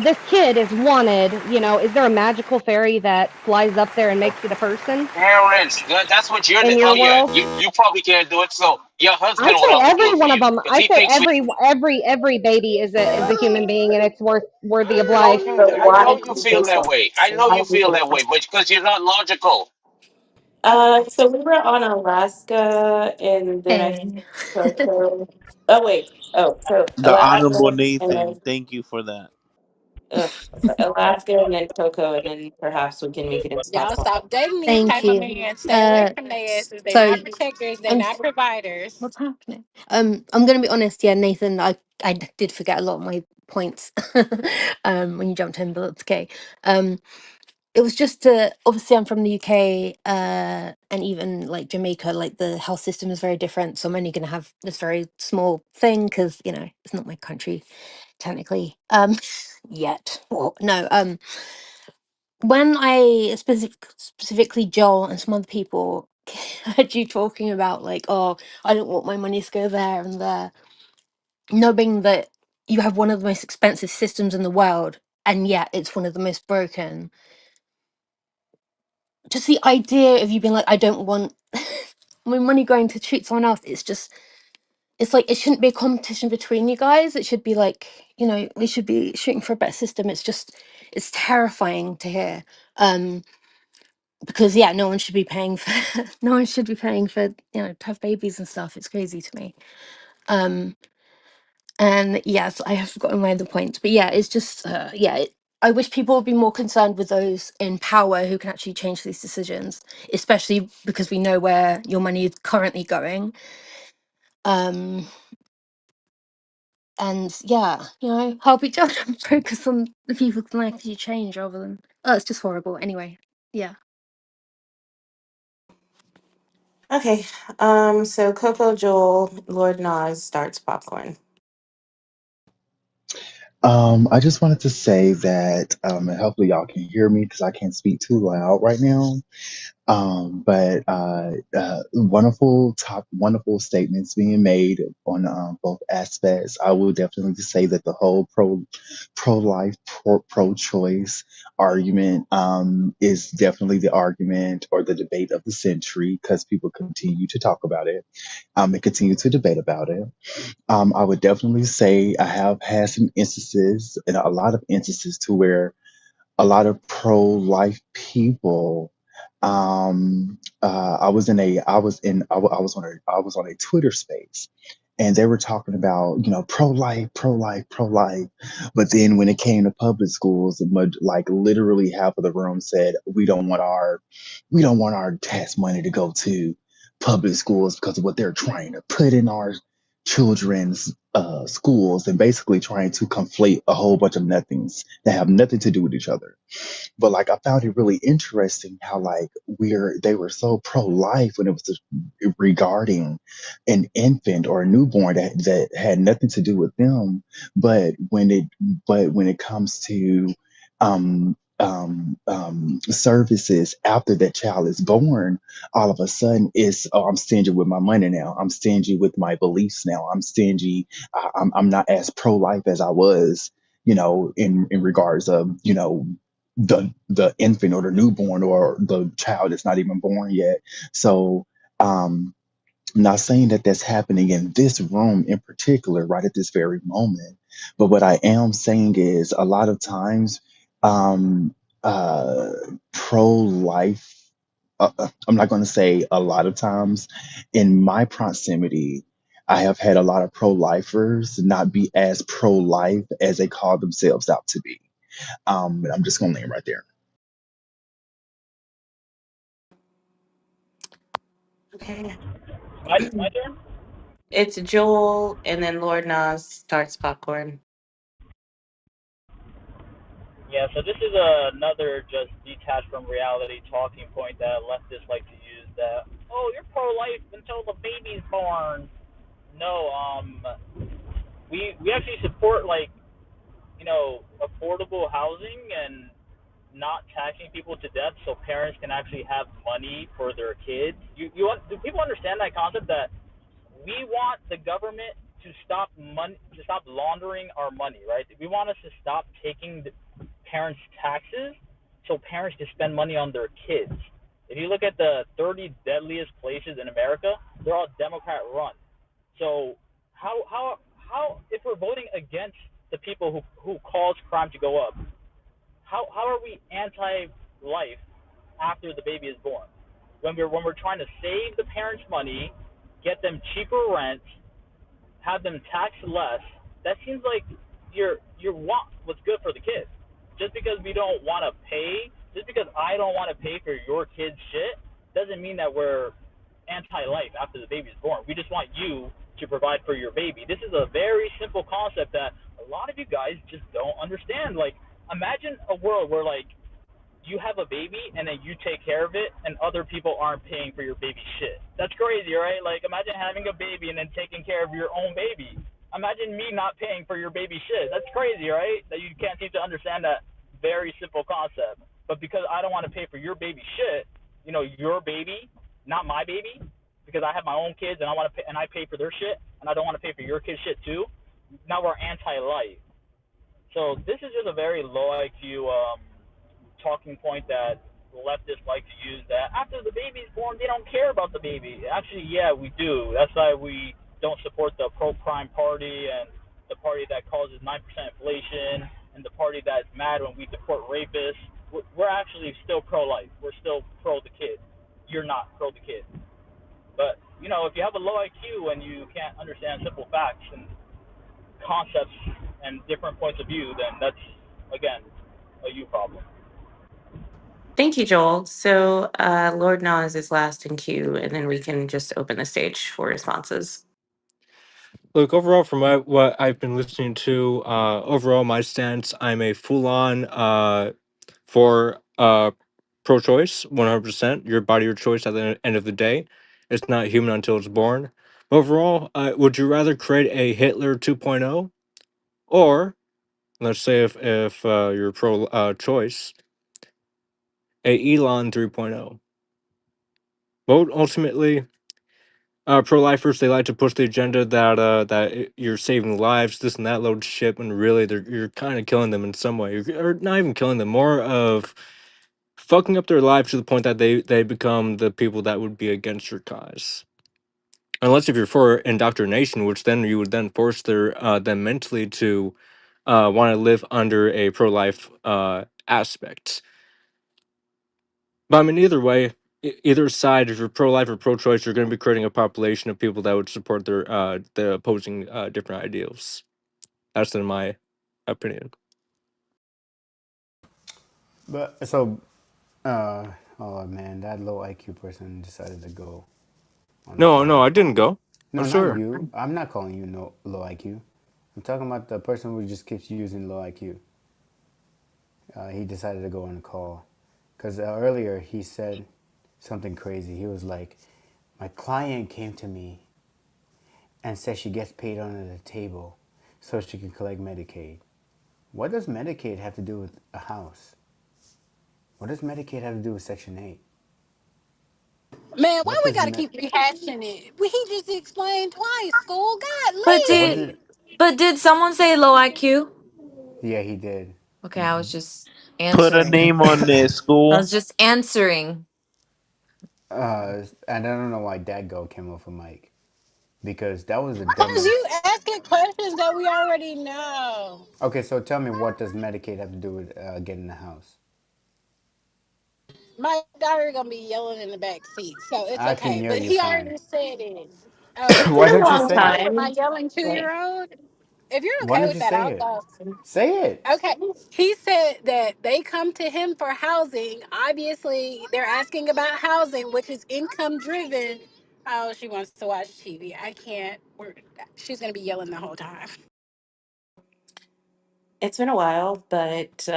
this kid is wanted, is there a magical fairy that flies up there and makes it a person Parents, that's what you're. in Oh your yeah, world? you probably can't do it. So your I husband will say have to do every it for one of you them. because I he say thinks we. every baby is a human being and it's worthy of life. So I know why you feel this that one? way. I So know why you are we feel doing that way, this? but because you're not logical. So we were on Alaska, and then I Hey. so oh wait, so The Honorable Alaska, and Nathan. then Thank you for that. ugh, Alaska, and then Coco, and then perhaps we can make it into Y'all popcorn. stop dating these Thank type of you. men. Stay away from their S- asses. They so not protectors. They I'm not providers. what's happening? I'm gonna be honest, yeah, Nathan, I did forget a lot of my points when you jumped in, but that's okay. Um it was just obviously I'm from the UK, and even like Jamaica, like the health system is very different. So I'm only gonna have this very small thing because, it's not my country technically. Yet. Well, no, when I specifically Joel and some other people heard you talking about like, oh, I don't want my money to go there and there, knowing that you have one of the most expensive systems in the world and yet it's one of the most broken. Just the idea of you being like, I don't want my money going to treat someone else. It's like it shouldn't be a competition between you guys. It should be like, we should be shooting for a better system. It's terrifying to hear. Because yeah, no one should be paying for no one should be paying for to have babies and stuff. It's crazy to me. um and yes, I have forgotten my other points, but yeah, it's just I wish people would be more concerned with those in power who can actually change these decisions, especially because we know where your money is currently going. um and yeah, help each other and focus on the people who can actually change rather than, oh, it's just horrible anyway. Yeah. Okay, so Coco, Joel, Lord Nas starts popcorn. I just wanted to say that, and hopefully y'all can hear me because I can't speak too loud right now. But wonderful statements being made on both aspects. I will definitely say that the whole pro life, pro choice argument is definitely the argument or the debate of the century because people continue to talk about it and continue to debate about it. I would definitely say I have had some instances and a lot of instances to where a lot of pro-life people. I was on a Twitter space, and they were talking about pro-life, pro-life, pro-life. But then when it came to public schools, like literally half of the room said we don't want our tax money to go to public schools because of what they're trying to put in our children's schools and basically trying to conflate a whole bunch of nothings that have nothing to do with each other. But like I found it really interesting how like they were so pro life when it was regarding an infant or a newborn that had nothing to do with them. But when it comes to services after that child is born, all of a sudden it's, oh, I'm stingy with my money now. I'm stingy with my beliefs now. I'm stingy. I'm not as pro life as I was, in regards of, the infant or the newborn or the child that's not even born yet. So I'm not saying that that's happening in this room in particular right at this very moment, but what I am saying is a lot of times um uh pro-life, I'm not going to say a lot of times, in my proximity I have had a lot of pro-lifers not be as pro-life as they call themselves out to be. And I'm just going to land right there. Okay. My turn. It's Joel, and then Lord Nas starts popcorn. Yeah, so this is another just detached from reality talking point that leftists like to use. That, oh, you're pro-life until the baby's born. No, we actually support, like, affordable housing and not taxing people to death so parents can actually have money for their kids. Do people understand that concept, that we want the government to stop laundering our money, right? We want us to stop taking the parents' taxes so parents can spend money on their kids. If you look at the 30 deadliest places in America, they're all Democrat run. So how if we're voting against the people who cause crime to go up, how are we anti-life after the baby is born? When we're trying to save the parents' money, get them cheaper rent, have them tax less, that seems like you want what's good for the kids. Just because we don't want to pay, just because I don't want to pay for your kid's shit, doesn't mean that we're anti-life after the baby's born. We just want you to provide for your baby. This is a very simple concept that a lot of you guys just don't understand. Like, imagine a world where, like, you have a baby and then you take care of it and other people aren't paying for your baby shit. That's crazy, right? Like, imagine having a baby and then taking care of your own baby. Imagine me not paying for your baby shit. That's crazy, right? That you can't seem to understand that very simple concept. But because I don't want to pay for your baby shit, your baby, not my baby, because I have my own kids and I want to pay, and I pay for their shit, and I don't want to pay for your kids' shit too. Now we're anti-life. So this is just a very low IQ talking point that leftists like to use, that after the baby's born, they don't care about the baby. Actually, yeah, we do. That's why we don't support the pro-crime party and the party that causes 9% inflation and the party that's mad when we deport rapists. We're actually still pro-life. We're still pro the kid. You're not pro the kid. But, if you have a low IQ and you can't understand simple facts and concepts and different points of view, then that's, again, a you problem. Thank you, Joel. So, Lord Nas is last in queue, and then we can just open the stage for responses. Look, overall, from what I've been listening to, overall, my stance, I'm a full-on for pro-choice, 100%. Your body, your choice at the end of the day. It's not human until it's born. Overall, would you rather create a Hitler 2.0, or let's say if you're pro-choice, a Elon 3.0? But ultimately, pro-lifers, they like to push the agenda that you're saving lives, this and that load of shit, when really you're kind of killing them in some way, or not even killing them, more of fucking up their lives to the point that they become the people that would be against your cause. Unless if you're for indoctrination, which then you would then force them mentally to want to live under a pro-life aspect. But I mean, either way, either side, if you're pro-life or pro-choice, you're going to be creating a population of people that would support the opposing different ideals. That's in my opinion. But so, oh man, that low IQ person decided to go on the No, phone. I didn't go. Oh, No, not sure. you. I'm not calling you no low IQ. I'm talking about the person who just keeps using low IQ. He decided to go on a call because earlier he said something crazy. He was like, "My client came to me and said she gets paid under the table so she can collect Medicaid." What does Medicaid have to do with a house? What does Medicaid have to do with Section 8? Man, why What we does gotta keep rehashing it? He just explained twice. School, But what did golly. did but did someone say low IQ? Yeah, he did. Okay, I was just Put a answering. name on this I school. was just answering. And I don't know why Dadgo came off a mic because that was the Because you dumbest. asking questions that we already know. Okay, so tell me, what does Medicaid have to do with getting a house? My daughter gonna be yelling in the back seat, so it's I can okay. hear But you he fine. already said it. Oh, Why Been a don't you are long you say okay it? with my time. yelling Right. 2-year-old? If you're Why okay don't with you that, say I'll it? go. Say it. Okay. He said that they come to him for housing. Obviously, they're asking about housing, which is income driven. Oh, she wants to watch TV. I can't. She's gonna be yelling the whole time. It's been a while, but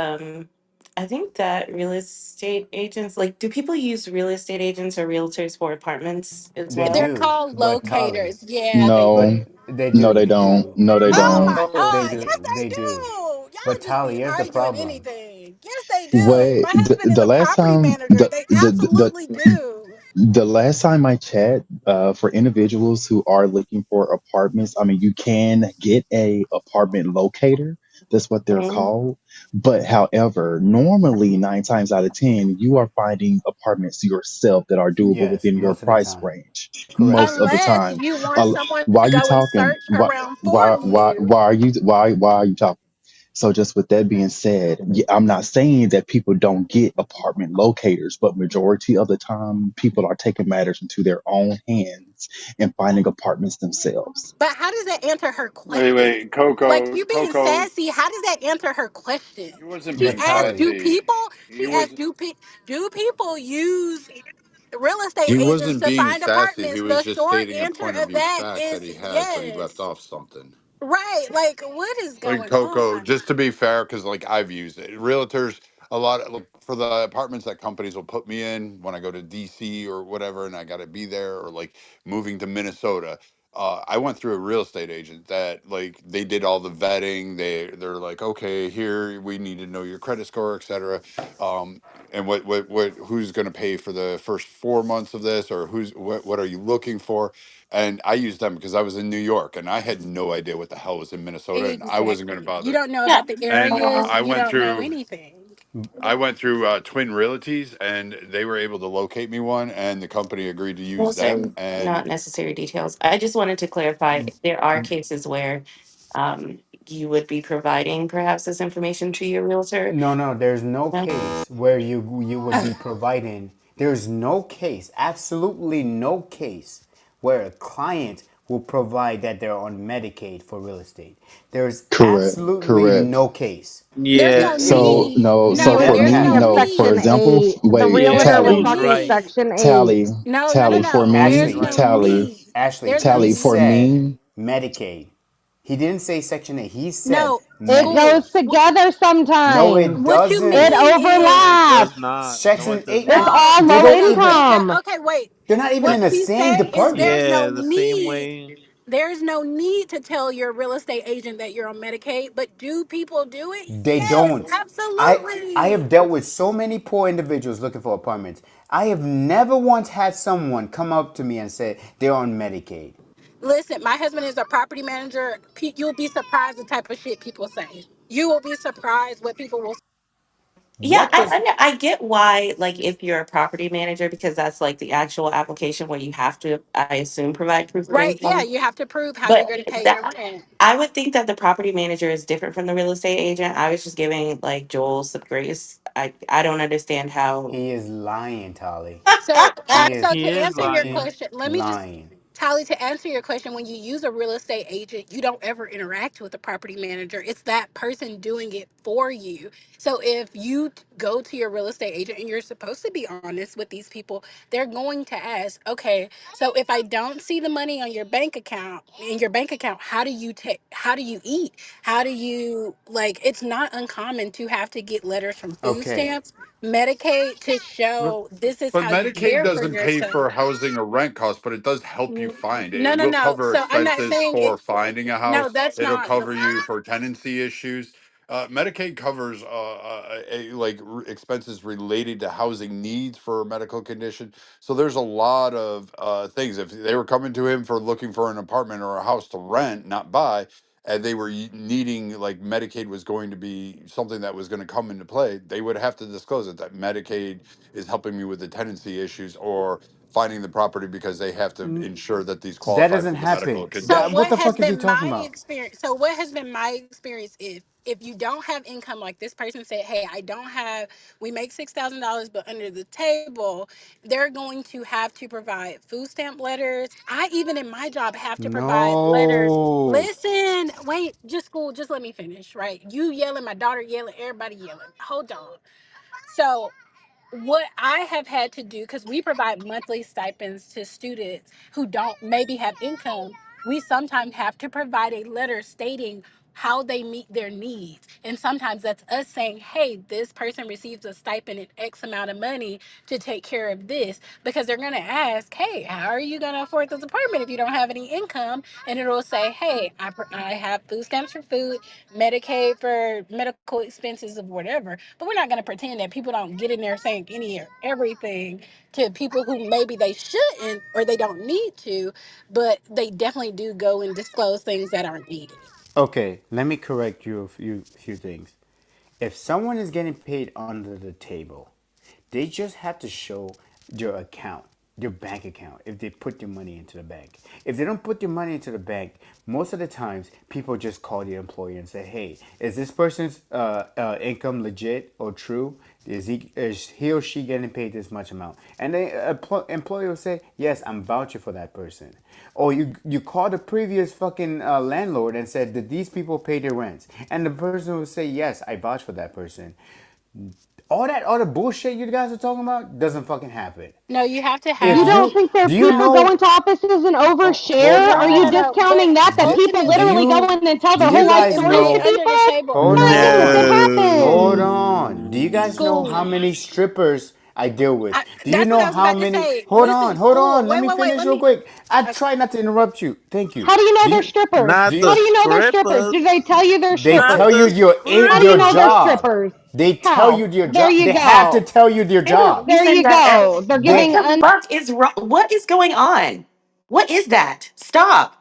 I think that real estate agents, like, do people use real estate agents or realtors for apartments as They They're well? do, called but Tali, locators. Yeah, they but No, do. they no, do. they don't. No, they Oh don't. my No. They God! do. Yes, they They do. do. Y'all But just Tali, be here's the arguing problem. anything. Yes, they do. What My husband is the a last property time manager. They absolutely do. the last time I checked, for individuals who are looking for apartments, I mean, you can get a apartment locator. That's what they're Mhm. called. But however, normally 9 times out of 10, you are finding apartments yourself that are doable Yes, within your most of the price time. range. Correct. Most of the Unless time. you want someone Why to are you go and talking? search around for you. Why are you why are you talking? So just with that being said, I'm not saying that people don't get apartment locators, but majority of the time, people are taking matters into their own hands and finding apartments themselves. But how does that answer her question? Wait, Like Coco, you being Coco, sassy, how does that answer her question? he wasn't She But being asked, Tali, "Do sassy. people?" He She asked, was "Do people use real estate he agents wasn't to being find sassy. He apartments?" was The just short stating a answer point of of view that fact that is he has, but he left yes. off something. Right? Like, what is Like going Coco, on? just to be fair, because like I've used it, realtors a lot of, like, for the apartments that companies will put me in when I go to DC or whatever, and I got to be there, or like moving to Minnesota. I went through a real estate agent that like they did all the vetting. They're like, okay, here we need to know your credit score, etc. Um, and what who's going to pay for the first 4 months of this, or what are you looking for? And I used them because I was in New York and I had no idea what the hell was in Minnesota, and I wasn't going to Exactly. You bother. don't know Yeah. about the And areas. I You went don't know through anything. I went through Twin Realties, and they were able to locate me one, and the company agreed to use Those are them. And not necessary details. I just wanted to clarify if there are cases where you would be providing perhaps this information to your realtor. no, no, there's no No? case where you would be providing. There's no case, absolutely no case, where a client will provide that they're on Medicaid for real estate. There's Correct, absolutely correct. no case. There's Yeah, no It So will. need. no, It so No, for never there's me, Speaking no of no. For Section need. example, 8, the wait, There's realtor no was Tally, Tali's talking right. need. Section 8. Tally, No, no, no, Tally. For no. There's me, Ashley, no Tally, need. Ashley, There's no he Tally. For need. said me, Medicaid. He didn't say Section 8. He said No, It Medicaid. school. goes together No, it sometimes. What you doesn't. It mean No, is it does overlaps. not. No, Section it does 8, It's not. no. all they low It don't doesn't even, mean that. income. Okay, wait. they're not even What in the she same said is department. there's Yeah, no the same need. way. There's no need to tell your real estate agent that you're on Medicaid, but do people do it? They Yes, don't. I absolutely. have dealt with so many poor individuals looking for apartments. I have never once had someone come up to me and say they're on Medicaid. Listen, my husband is a property manager. You'll be surprised the type of shit people say. You will be surprised what people will say. Yeah, What does I get why, like, if you're a property manager, because that's like the actual application where you have to, I assume, provide proof of Right? Yeah, income. you have to prove how you're But going to pay your that rent. I would think that the property manager is different from the real estate agent. I was just giving like Joel some grace. I don't understand how. he is lying, Tolly. So, He is so to He is answer your lying. fucking question, let me just lying. Tally, to answer your question, when you use a real estate agent, you don't ever interact with the property manager. It's that person doing it for you. So if you go to your real estate agent and you're supposed to be honest with these people, they're going to ask, okay, so if I don't see the money on your bank account, in your bank account, how do you eat? How do you like it's not uncommon to have to get letters from food Okay. stamps, Medicaid to show this is But how you Medicaid care for doesn't pay yourself. for housing or rent costs, but it does help you No, find it. It no, will no. cover So I'm not expenses saying it. for finding a No, house. that's It'll not. cover you for tenancy issues. Medicaid covers expenses related to housing needs for a medical condition. So there's a lot of things. If they were coming to him for looking for an apartment or a house to rent, not buy, and they were needing like Medicaid was going to be something that was going to come into play, they would have to disclose it that Medicaid is helping me with the tenancy issues or finding the property because they have to ensure that these That qualify doesn't for the medical happen. So condition. What what the has fuck is he been talking my about? experience? So what has been my experience if you don't have income, like this person said, hey, I don't have. We make $6,000, but under the table, they're going to have to provide food stamp letters. I even in my job have to provide letters. No. Listen, wait, just school, just let me finish. Right? You yelling, my daughter yelling, everybody yelling. Hold on. So what I have had to do, because we provide monthly stipends to students who don't maybe have income, we sometimes have to provide a letter stating how they meet their needs. And sometimes that's us saying, hey, this person receives a stipend in X amount of money to take care of this. Because they're going to ask, hey, how are you going to afford this apartment if you don't have any income? And it'll say, hey, I have food stamps for food, Medicaid for medical expenses of whatever. But we're not going to pretend that people don't get in there saying any or everything to people who maybe they shouldn't or they don't need to, but they definitely do go and disclose things that aren't needed. Okay, let me correct you a few things. If someone is getting paid under the table, they just have to show your account, your bank account, if they put your money into the bank. If they don't put your money into the bank, most of the times people just call the employer and say, "Hey, is this person's income legit or true? Is he or she getting paid this much amount?" And the employer will say, "Yes, I'm vouching for that person." Or you call the previous fucking landlord and said, "Did these people pay their rents?" And the person will say, "Yes, I vouch for that person." All that other bullshit you guys are talking about doesn't fucking happen. No, you have to If You have. don't you think there's do you people No, know going to offices and hold overshare? no, Are no, you no, on. no. But discounting that Do, people ultimately, do literally go you in and tell do their you whole life guys is stories money to know under the people? table hold legal? Yes, it on. Hold happens. on. Do you guys know how School. many strippers I deal with? Do you That's what know I was how about to many say. hold on, Listen, hold school. on. Let Wait, me wait, wait. finish Let real me. quick. I Okay. try not to interrupt you. Thank you. How do you know Do they're you strippers? do Not you the How do you know they're strippers? strippers. Do they tell you they're they Not tell strippers? you the How do you your know they're strippers. job. strippers? They tell How? you your There job. you They have to go. tell you their Dude, job. There you Lucinda, go. They're what giving They the fuck is wrong? What is going on? What is that? Stop.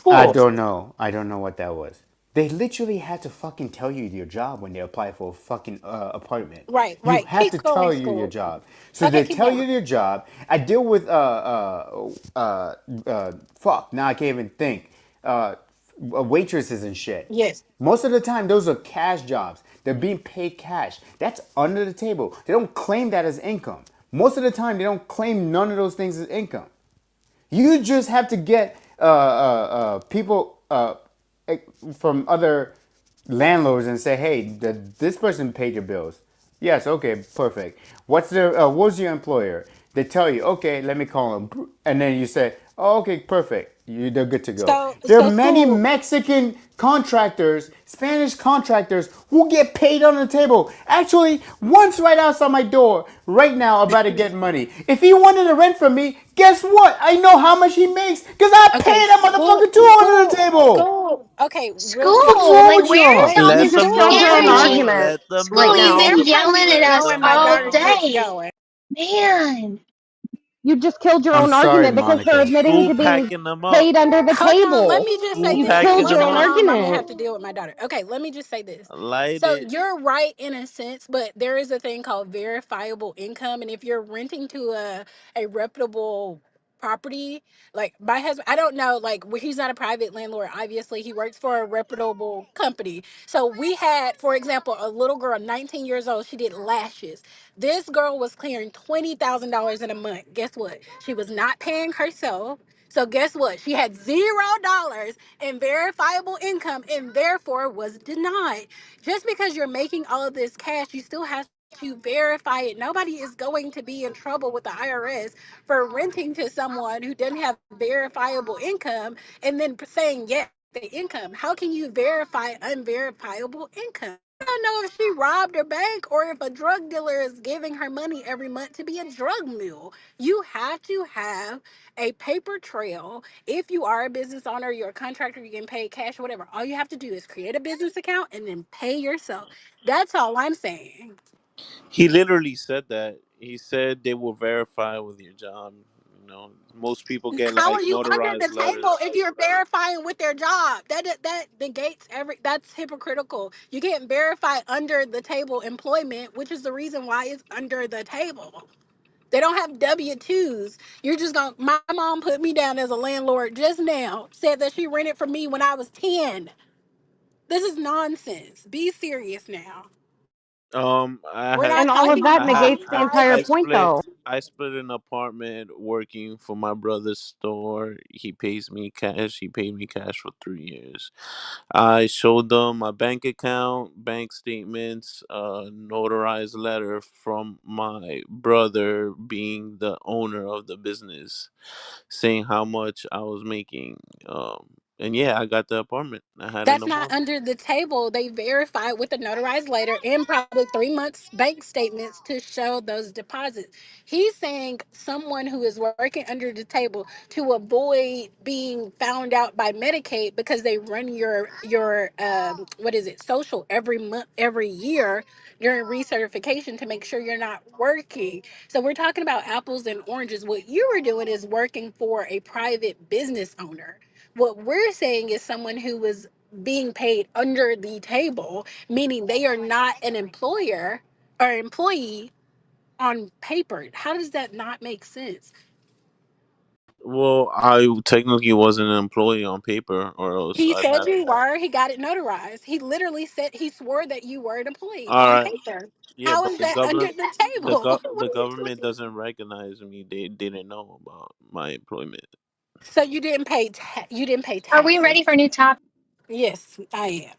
I School. don't know. I don't know what that was. They literally had to fucking tell you your job when they apply for a fucking apartment. Right, You right. have to Keep going, tell you your school. job. So Okay, they keep tell going. you your job. I deal with fuck. Now I can't even think. Waitresses and shit. Yes. Most of the time, those are cash jobs. They're being paid cash. That's under the table. They don't claim that as income. Most of the time, they don't claim none of those things as income. You just have to get people eh, from other landlords and say, "Hey, this person paid your bills." Yes, okay, perfect. What's your employer? They tell you, "Okay, let me call them," and then you say, "Oh, okay, perfect. They're good to go." So, There are so many school. Mexican contractors, Spanish contractors who get paid on the table. Actually, one's right outside my door right now about to get money. If he wanted to rent from me, guess what? I know how much he makes because I Okay, pay that school, motherfucker too under the school, table. school. Okay, real The quick. fuck's School, wrong like with where is y'all? all You Let this just them killed your own know. energy? argument Let them School, right you've now. been know. Every time yelling you at Let us going, them my all daughter know. gets day. going. Man. You just killed your I'm own sorry, argument because they're Monica. admitting School to being packing them up. paid under the Hold on, let table. me just say School You this. killed packing Once your I them own get up. home, I'm gonna have argument. to deal with my daughter. Okay, let me just say this. Light So it. you're right in a sense, but there is a thing called verifiable income, and if you're renting to a reputable property, like my husband, I don't know, like he's not a private landlord. Obviously, he works for a reputable company. So we had, for example, a little girl, 19 years old. She did lashes. This girl was clearing $20,000 in a month. Guess what? She was not paying herself. So guess what? She had $0 in verifiable income and therefore was denied. Just because you're making all of this cash, you still have to verify it. Nobody is going to be in trouble with the IRS for renting to someone who doesn't have verifiable income and then saying yes the income. How can you verify unverifiable income? I don't know if she robbed her bank or if a drug dealer is giving her money every month to be a drug mule. You have to have a paper trail. If you are a business owner, you're a contractor, you're getting paid cash or whatever, all you have to do is create a business account and then pay yourself. That's all I'm saying. He literally said that. He said they will verify with your job. You know, most people get How are like you under the notarized table letters. if you're verifying with their job? That negates every. That's hypocritical. You can't verify under the table employment, which is the reason why it's under the table. They don't have W-2s. You're just going to, my mom put me down as a landlord just now, said that she rented from me when I was 10. This is nonsense. Be serious now. I We're had, not And all of talking that I had, about negates the entire I private. point, split, though. I split an apartment working for my brother's store. He pays me cash. He paid me cash for 3 years. I showed them my bank account, bank statements, a notarized letter from my brother being the owner of the business, saying how much I was making. And yeah, I got the apartment. I had an That's not apartment. under the table. They verify with a notarized letter and probably 3 months bank statements to show those deposits. He's saying someone who is working under the table to avoid being found out by Medicaid because they run your what is it, social every month, every year during recertification to make sure you're not working. So we're talking about apples and oranges. What you were doing is working for a private business owner. What we're saying is someone who was being paid under the table, meaning they are not an employer or employee on paper. How does that not make sense? Well, I technically wasn't an employee on paper, or else He I'd said have. you were. He got it notarized. He literally said he swore that you were an employee All on right, paper. yeah, How but is that under the table? What the are you government talking? doesn't recognize me. They didn't know about my employment. So you didn't pay. You didn't pay Are we ready taxes. for a new topic? Yes, I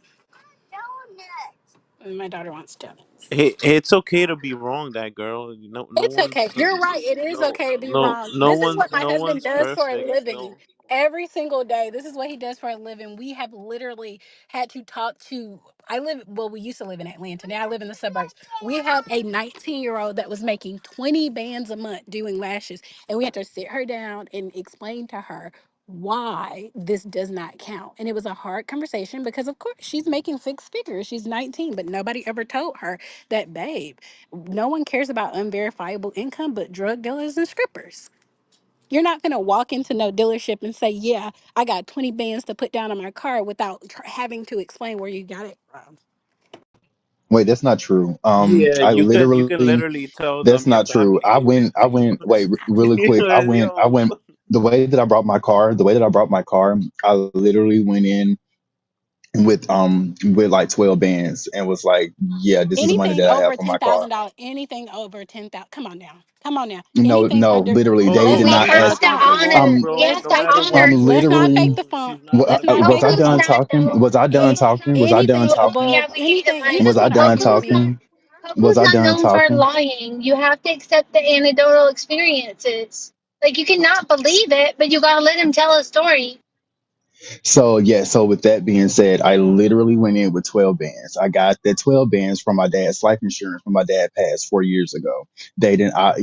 am. My daughter wants donuts. It's okay to be wrong, that girl. No It's okay. one's You're right. It is no okay to be no wrong. no This is one's what my no husband one's does for a perfect. living. No. Every single day. This is what he does for a living. We have literally had to talk to, well, we used to live in Atlanta. Now I live in the suburbs. We had a 19-year-old that was making 20 bands a month doing lashes. And we had to sit her down and explain to her why this does not count. And it was a hard conversation because, of course, she's making six figures. She's 19, but nobody ever told her that, babe, no one cares about unverifiable income but drug dealers and strippers. You're not going to walk into no dealership and say, yeah, I got 20 bands to put down on my car without having to explain where you got it from. Wait, that's not true. Yeah, I you can literally, literally tell that's them your not true. family. I went, wait, really quick. I Yo, went, the way that I brought my car, the way that I brought my car, I literally went in with like 12 bands and was like, yeah, this is the money Anything that I have over for my car. $10,000, anything over 10,000. Come on now. Come on now. No, Anything no, under, literally, hold they But let's did on, we not not she's fake the have not ask. to gonna funk. honor. walk, We bro. have Let's to No fake matter the what honor. funk. she Let's not do, fake Literally, the funk. she's not Let's gonna not Are fake we Was the I gonna done funk. start talking? though? Was I done talking? Was I done Anything talking? above, anything, you Was just I want to done argue with me. talking? Was Couple's I not done known for talking? lying. You have to accept the anecdotal experiences. Like you cannot believe it, but you gotta let him tell a story. So yeah, so with that being said, I literally went in with 12 bands. I got the 12 bands from my dad's life insurance when my dad passed 4 years ago. They didn't that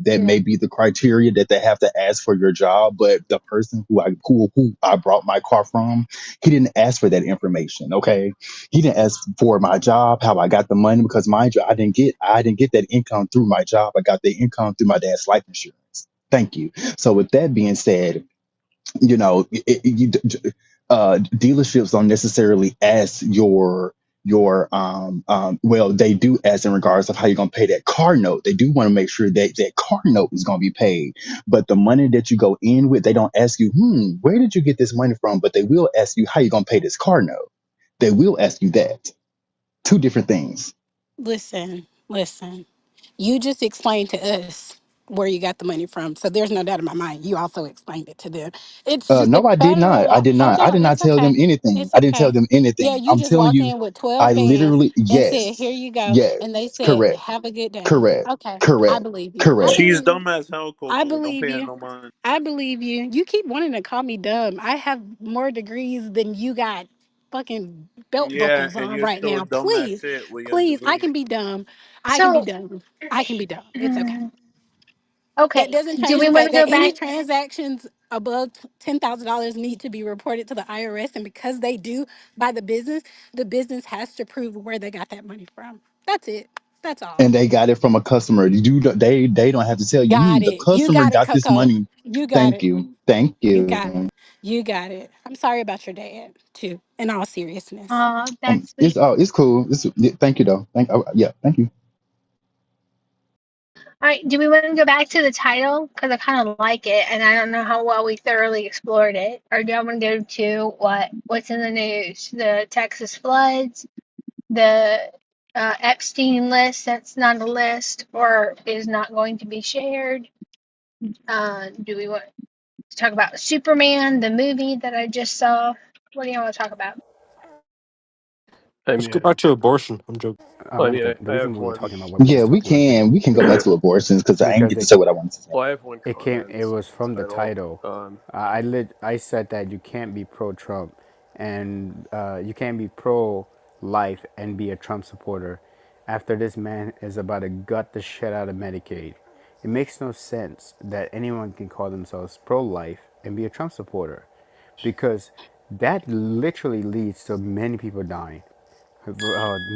Yeah. may be the criteria that they have to ask for your job, but the person who I brought my car from, he didn't ask for that information. Okay. He didn't ask for my job, how I got the money, because mind you, I didn't get that income through my job. I got the income through my dad's life insurance. Thank you. So with that being said, dealerships don't necessarily ask well, they do ask in regards of how you're going to pay that car note. They do want to make sure that that car note is going to be paid, but the money that you go in with, they don't ask you, where did you get this money from, but they will ask you how you're going to pay this car note. They will ask you that. Two different things. Listen. You just explained to us. where you got the money from. So there's no doubt in my mind. You also explained it to them. It's just a No, I did not. I federal. did Hold not. I did on. not It's tell them okay. anything. It's I didn't tell okay. them Yeah, anything. you I'm just telling walked you, in with 12 I bands literally, and said, yes, here you go. yes, And they said, correct, have a good day. correct, Okay. I correct, believe you. I correct. She's believe you. dumb as hell, I Coco. Don't believe pay her you. no mind. I believe you. You keep wanting to call me dumb. I have more degrees than you got fucking belt Yeah, buckles and on you're right still now. dumb as Please, shit with your please. I degree. can be dumb. I can be So, dumb. I can be dumb. It's okay. That okay, doesn't do change we the want to fact that go any back? transactions above $10,000 need to be reported to the IRS, and because they do by the business has to prove where they got that money from. That's it. That's all. And they got it from a customer. They don't have to tell you. Got The it. You customer got it, got this Coco. money. You got Thank it. you, thank You got you. it. You got it. I'm sorry about your dad too. In all seriousness. Oh, that's It's sweet. it's cool. Thank you though. Yeah, thank you. All right, do we want to go back to the title? Because I kind of like it, and I don't know how well we thoroughly explored it. Or do I want to go to what's in the news? The Texas floods, the Epstein list that's not a list or is not going to be shared. Do we want to talk about Superman, the movie that I just saw? What do you want to talk about? I Let's go mean, back to abortion. I'm joking. One thing. The I reason have we were one. talking about what he Yeah, was talking about we can go back to abortions because I ain't because get to say what I wanted to say. Well, I have one it comment was on the from the title. title. I said that you can't be pro Trump and you can't be pro life and be a Trump supporter after this man is about to gut the shit out of Medicaid. It makes no sense that anyone can call themselves pro life and be a Trump supporter because that literally leads to many people dying.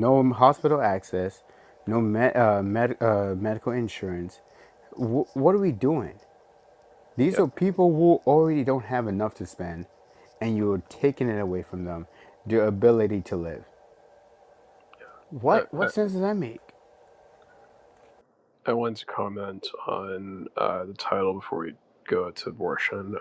No hospital access, no medical insurance. What are we doing? These Yeah. are people who already don't have enough to spend, and you're taking it away from them, their ability to live. I, What sense does that make? I want to comment on the title before we go to abortion.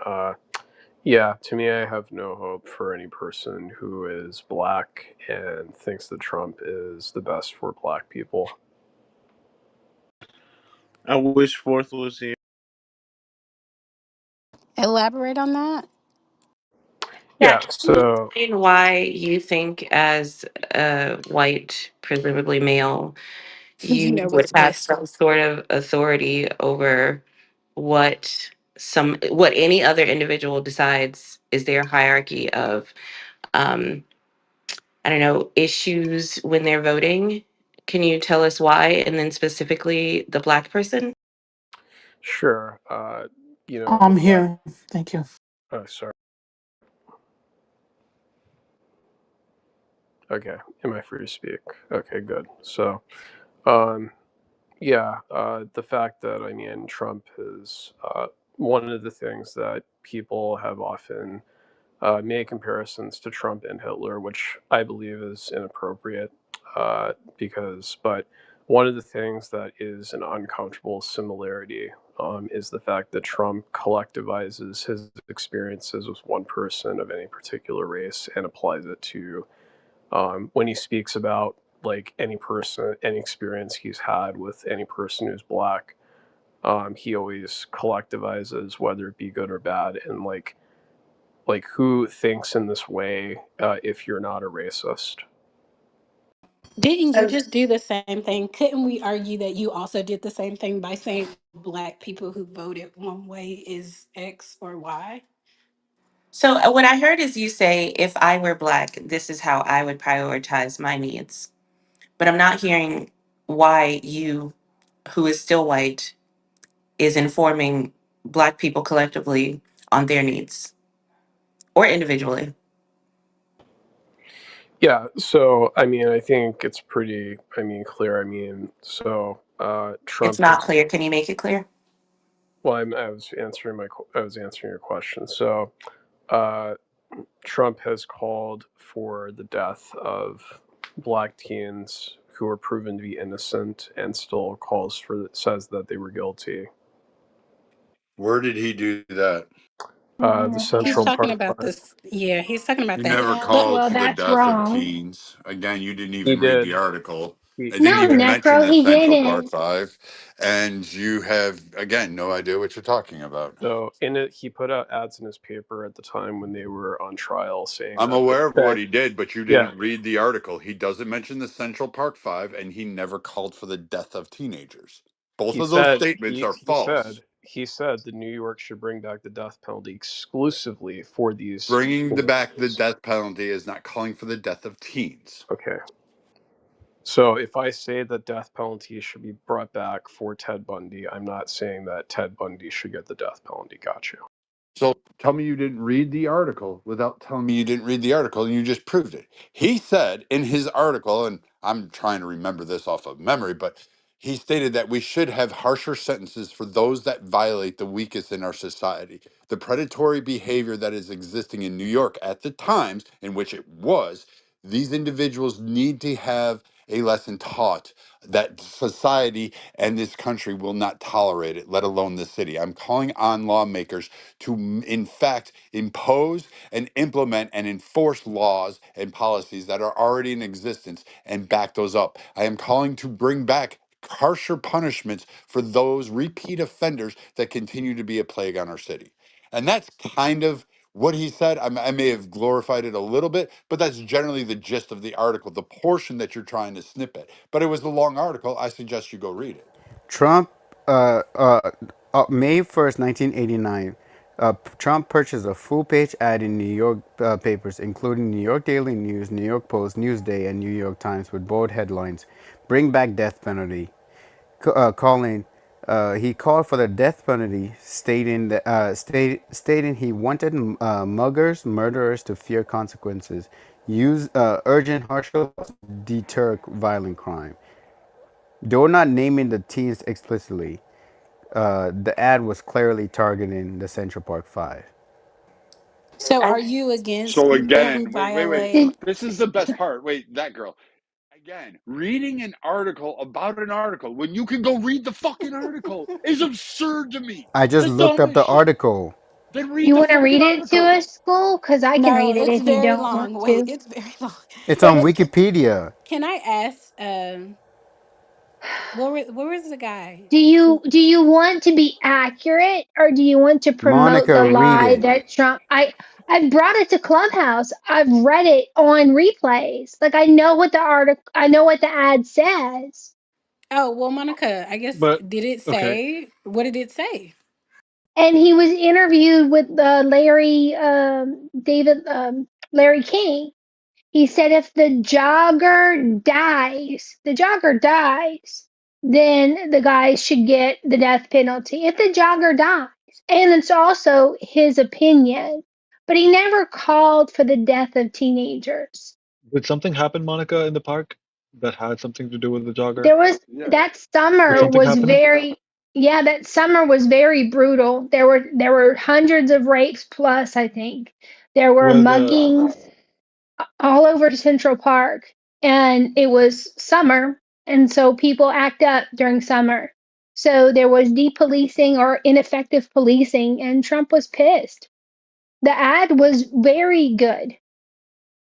Yeah, to me, I have no hope for any person who is black and thinks that Trump is the best for black people. I wish Fourth was here. Elaborate on that. Yeah, Yeah, can you so explain why you think, as a white, presumably male, You you know would what's have best. some sort of authority over what any other individual decides is their hierarchy of, um, I don't know, issues when they're voting? Can you tell us why, and then specifically the black person? sure, the I'm black. here. Thank you. Oh, sorry. Okay, am I free to speak? Okay, good. So, um, yeah, the fact that I mean Trump is one of the things that people have often made comparisons to Trump and Hitler, which I believe is inappropriate. But one of the things that is an uncomfortable similarity is the fact that Trump collectivizes his experiences with one person of any particular race and applies it to when he speaks about like any person, any experience he's had with any person who's black. He always collectivizes whether it be good or bad, and like who thinks in this way if you're not a racist. Didn't you just do the same thing? Couldn't we argue that you also did the same thing by saying black people who voted one way is X or Y? So, what I heard is you say, if I were black, this is how I would prioritize my needs. But I'm not hearing why you, who is still white, is informing black people collectively on their needs or individually. Yeah, so I mean, I think it's pretty, clear. It's Trump not has. clear. Can you make it clear? Well, I was answering your question. So, uh, Trump has called for the death of black teens who were proven to be innocent, and still says that they were guilty. Where did he do that? The He's Central talking Park about Five. this. Yeah, he's talking about He that. never Yeah, But called well, for the that's death of wrong. teens. Again, you didn't He even read the did. article. He, I didn't No, yeah. even mention Necro, the he Central Park didn't. Five, and you have again no idea what you're talking about. So in it, he put out ads in his paper at the time when they were on trial, saying I'm that aware of what that he did, but you yeah, didn't read the article. He doesn't mention the Central Park Five, and he never called for the death of teenagers. Both he of those said statements are false. he said that New York should bring back the death penalty exclusively for these Bringing back the individuals. death penalty is not calling for the death of teens. Okay. So if I say that death penalty should be brought back for Ted Bundy, I'm not saying that Ted Bundy should get the death penalty. Got you. So tell me you didn't read the article without telling me you didn't read the article, and you just proved it. He said in his article, and I'm trying to remember this off of memory, but he stated that we should have harsher sentences for those that violate the weakest in our society. The predatory behavior that is existing in New York at the times in which it was, these individuals need to have a lesson taught that society and this country will not tolerate it, let alone the city. I'm calling on lawmakers to, in fact, impose and implement and enforce laws and policies that are already in existence and back those up. I am calling to bring back harsher punishments for those repeat offenders that continue to be a plague on our city. And that's kind of what he said. I may have glorified it a little bit, but that's generally the gist of the article, the portion that you're trying to snip at. But it was a long article. I suggest you go read it. Trump, May 1st, 1989, Trump purchased a full-page ad in New York papers, including New York Daily News, New York Post, Newsday, and New York Times, with bold headlines: "Bring back death penalty." He called for the death penalty, stating he wanted muggers, murderers to fear consequences. Use urgent harsher laws to deter violent crime. Though not naming the teens explicitly, the ad was clearly targeting the Central Park Five. So are you against So people who again, wait. violate? Did, This is the best part. Wait, that girl. Again, reading an article about an article when you can go read the fucking article is absurd to me. I It's just the looked up dumbest the shit. article. Then read you the want to fucking read it to article. us, school? Because I can No, read it it's if you very don't want long. Wait, to. it's very long. It's on But Wikipedia. can I ask? Where was the guy? Do you want to be accurate, or do you want to promote Monica, the read lie it. that Trump? I brought it to Clubhouse. I've read it on replays. Like I know what the article. I know what the ad says. Oh well, Monica. I guess But did it okay, say? What did it say? And he was interviewed with Larry King. He said if the jogger dies, then the guy should get the death penalty. If the jogger dies, and it's also his opinion, but he never called for the death of teenagers. did something happen, Monica, in the park that had something to do with the jogger? There was Yeah. that Did summer something was happen? very Yeah, that summer was very brutal. There were hundreds of rapes plus, I think. There were With muggings all over Central Park, and it was summer, and so people act up during summer. So there was depolicing or ineffective policing, and Trump was pissed. The ad was very good,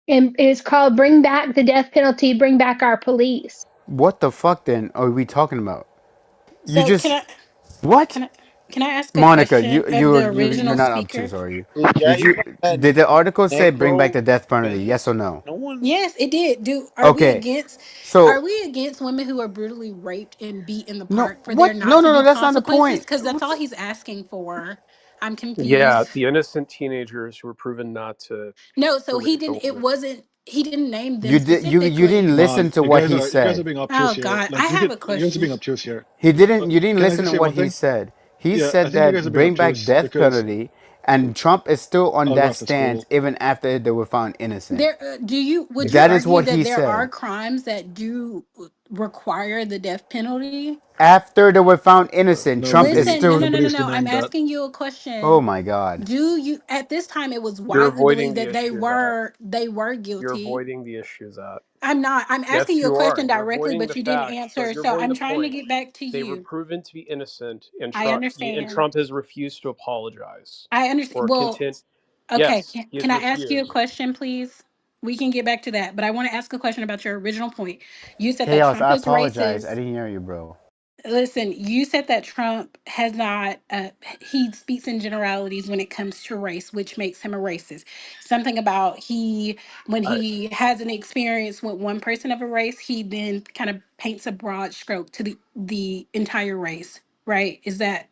and it's called "Bring Back the Death Penalty, Bring Back Our Police." What the fuck then are we talking about? You So just what? can I can I ask a Monica, question you of you the you you're original not obtuse, speaker? are you? Yeah, Did he you put that did the article say bring back necro the death penalty? Yes or face. no? No one. Yes, it did. Do Okay. are So we against women who are brutally raped and beat in the no, park for there what? not No, to no, no. be That's not the consequences? point. Because that's What's all he's asking for. I'm Yeah, confused. the innocent teenagers who were proven not No, so to he rape didn't. It children. wasn't. He didn't name them you did? You didn't specifically. Nah, listen to what he you guys are said. being obtuse Oh here. God, I Like have a you guys are question. being obtuse here. He Uh, didn't. You didn't can I listen just to say what one he thing? said. He Yeah, I said think you guys are that being bring back obtuse death because penalty, and Trump is still on I'll go that after stance school. even after they were found innocent. There, would you That is argue what that he there are said. crimes that do require the death penalty? After they were found innocent, Trump is Nobody Listen, no, still. no, no, no, nobody's no. I'm denying that. asking you a Oh question. my God. Do you at this time it was You're widely avoiding believed the that they issue, that were you're guilty? avoiding the issue, that I'm not. I'm asking yes, you a you are. question You're directly, avoiding but the you didn't fact, but answer. you're So avoiding I'm the trying to point. get back to They were you. proven to be innocent, and I Trump understand. has refused to apologize I understand. or Well, content. okay. Yes, Can he has can I ask you a refused. question, please? We can get back to that, but I want to ask a question about your original point. You said that Chaos, Trump I is apologize. I racist. didn't hear you, bro. Listen, you said that Trump has not, he speaks in generalities when it comes to race, which makes him a racist. Something about when I, he has an experience with one person of a race, he then kind of paints a broad stroke to the entire race, right? Is that,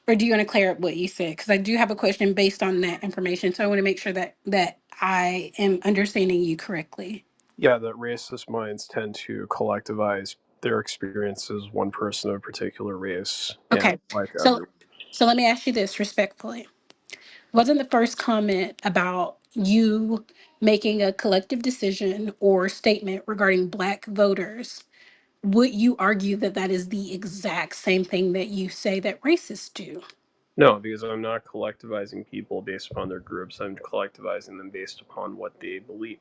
or do you want to clear up what you said? Because I do have a question based on that information. So I want to make sure that I am understanding you correctly. yeah, that racist minds tend to collectivize their experiences one person of a particular race and Okay. apply to So everyone. so let me ask you this respectfully. Wasn't the first comment about you making a collective decision or statement regarding Black voters? Would you argue that that is the exact same thing that you say that racists do? No, because I'm not collectivizing people based upon their groups. I'm collectivizing them based upon what they believe.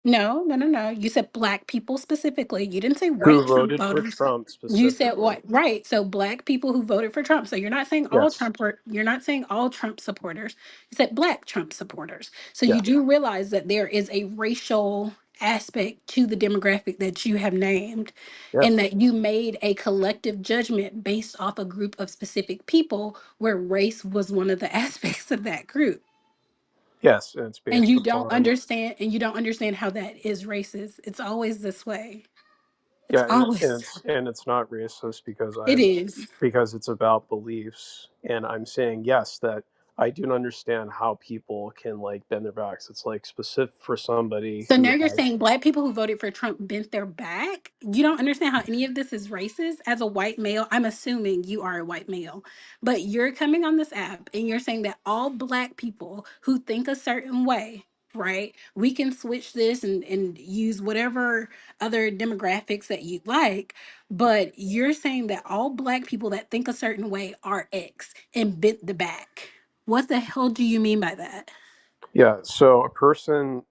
No, no, no, no. You said Black people specifically. You didn't say Who white Trump voted for voters. Trump You said specifically? what? Right. So Black people who voted for Trump. So you're not saying all Yes. Trump or you're not saying all Trump supporters. You said Black Trump supporters. So Yeah. you do realize that there is a racial aspect to the demographic that you have named, and Yes. that you made a collective judgment based off a group of specific people where race was one of the aspects of that group. Yes, and it's And based you don't upon understand how that is racist. It's always this way. It's yeah, always and it's not racist because it I'm is. because it's about beliefs, and I'm saying yes that I do understand how people can like bend their backs. It's like specific for somebody So who now you're has saying Black people who voted for Trump bent their back? You don't understand how any of this is racist? As a white male, I'm assuming you are a white male, but you're coming on this app and you're saying that all Black people who think a certain way, right? We can switch this and use whatever other demographics that you like, but you're saying that all Black people that think a certain way are X and bent the back. What the hell do you mean by that? yeah. So a person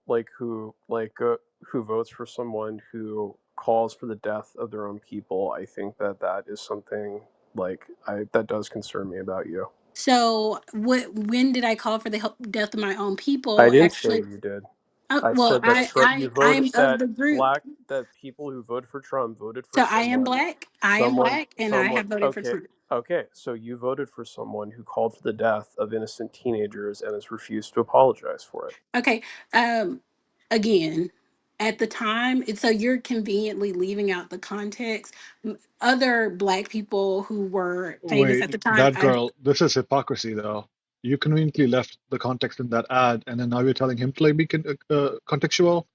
who votes for someone who calls for the death of their own people, I think that that is something like I that does concern me about you. So, when did I call for the death of my own I people? didn't say Actually, you did. oh, I well, said that you voted I'm of that the group. people who voted for Trump voted for So I am someone, black. I am black, and I someone. have voted for Okay, Trump. okay. So you voted for someone who called for the death of innocent teenagers and has refused to apologize for it. Okay. Um. Again, at the time, so you're conveniently leaving out the context. Other black people who were famous Wait, at the time. that girl, this is hypocrisy though. You conveniently left the context in that ad, and then now you're telling him to like be contextual.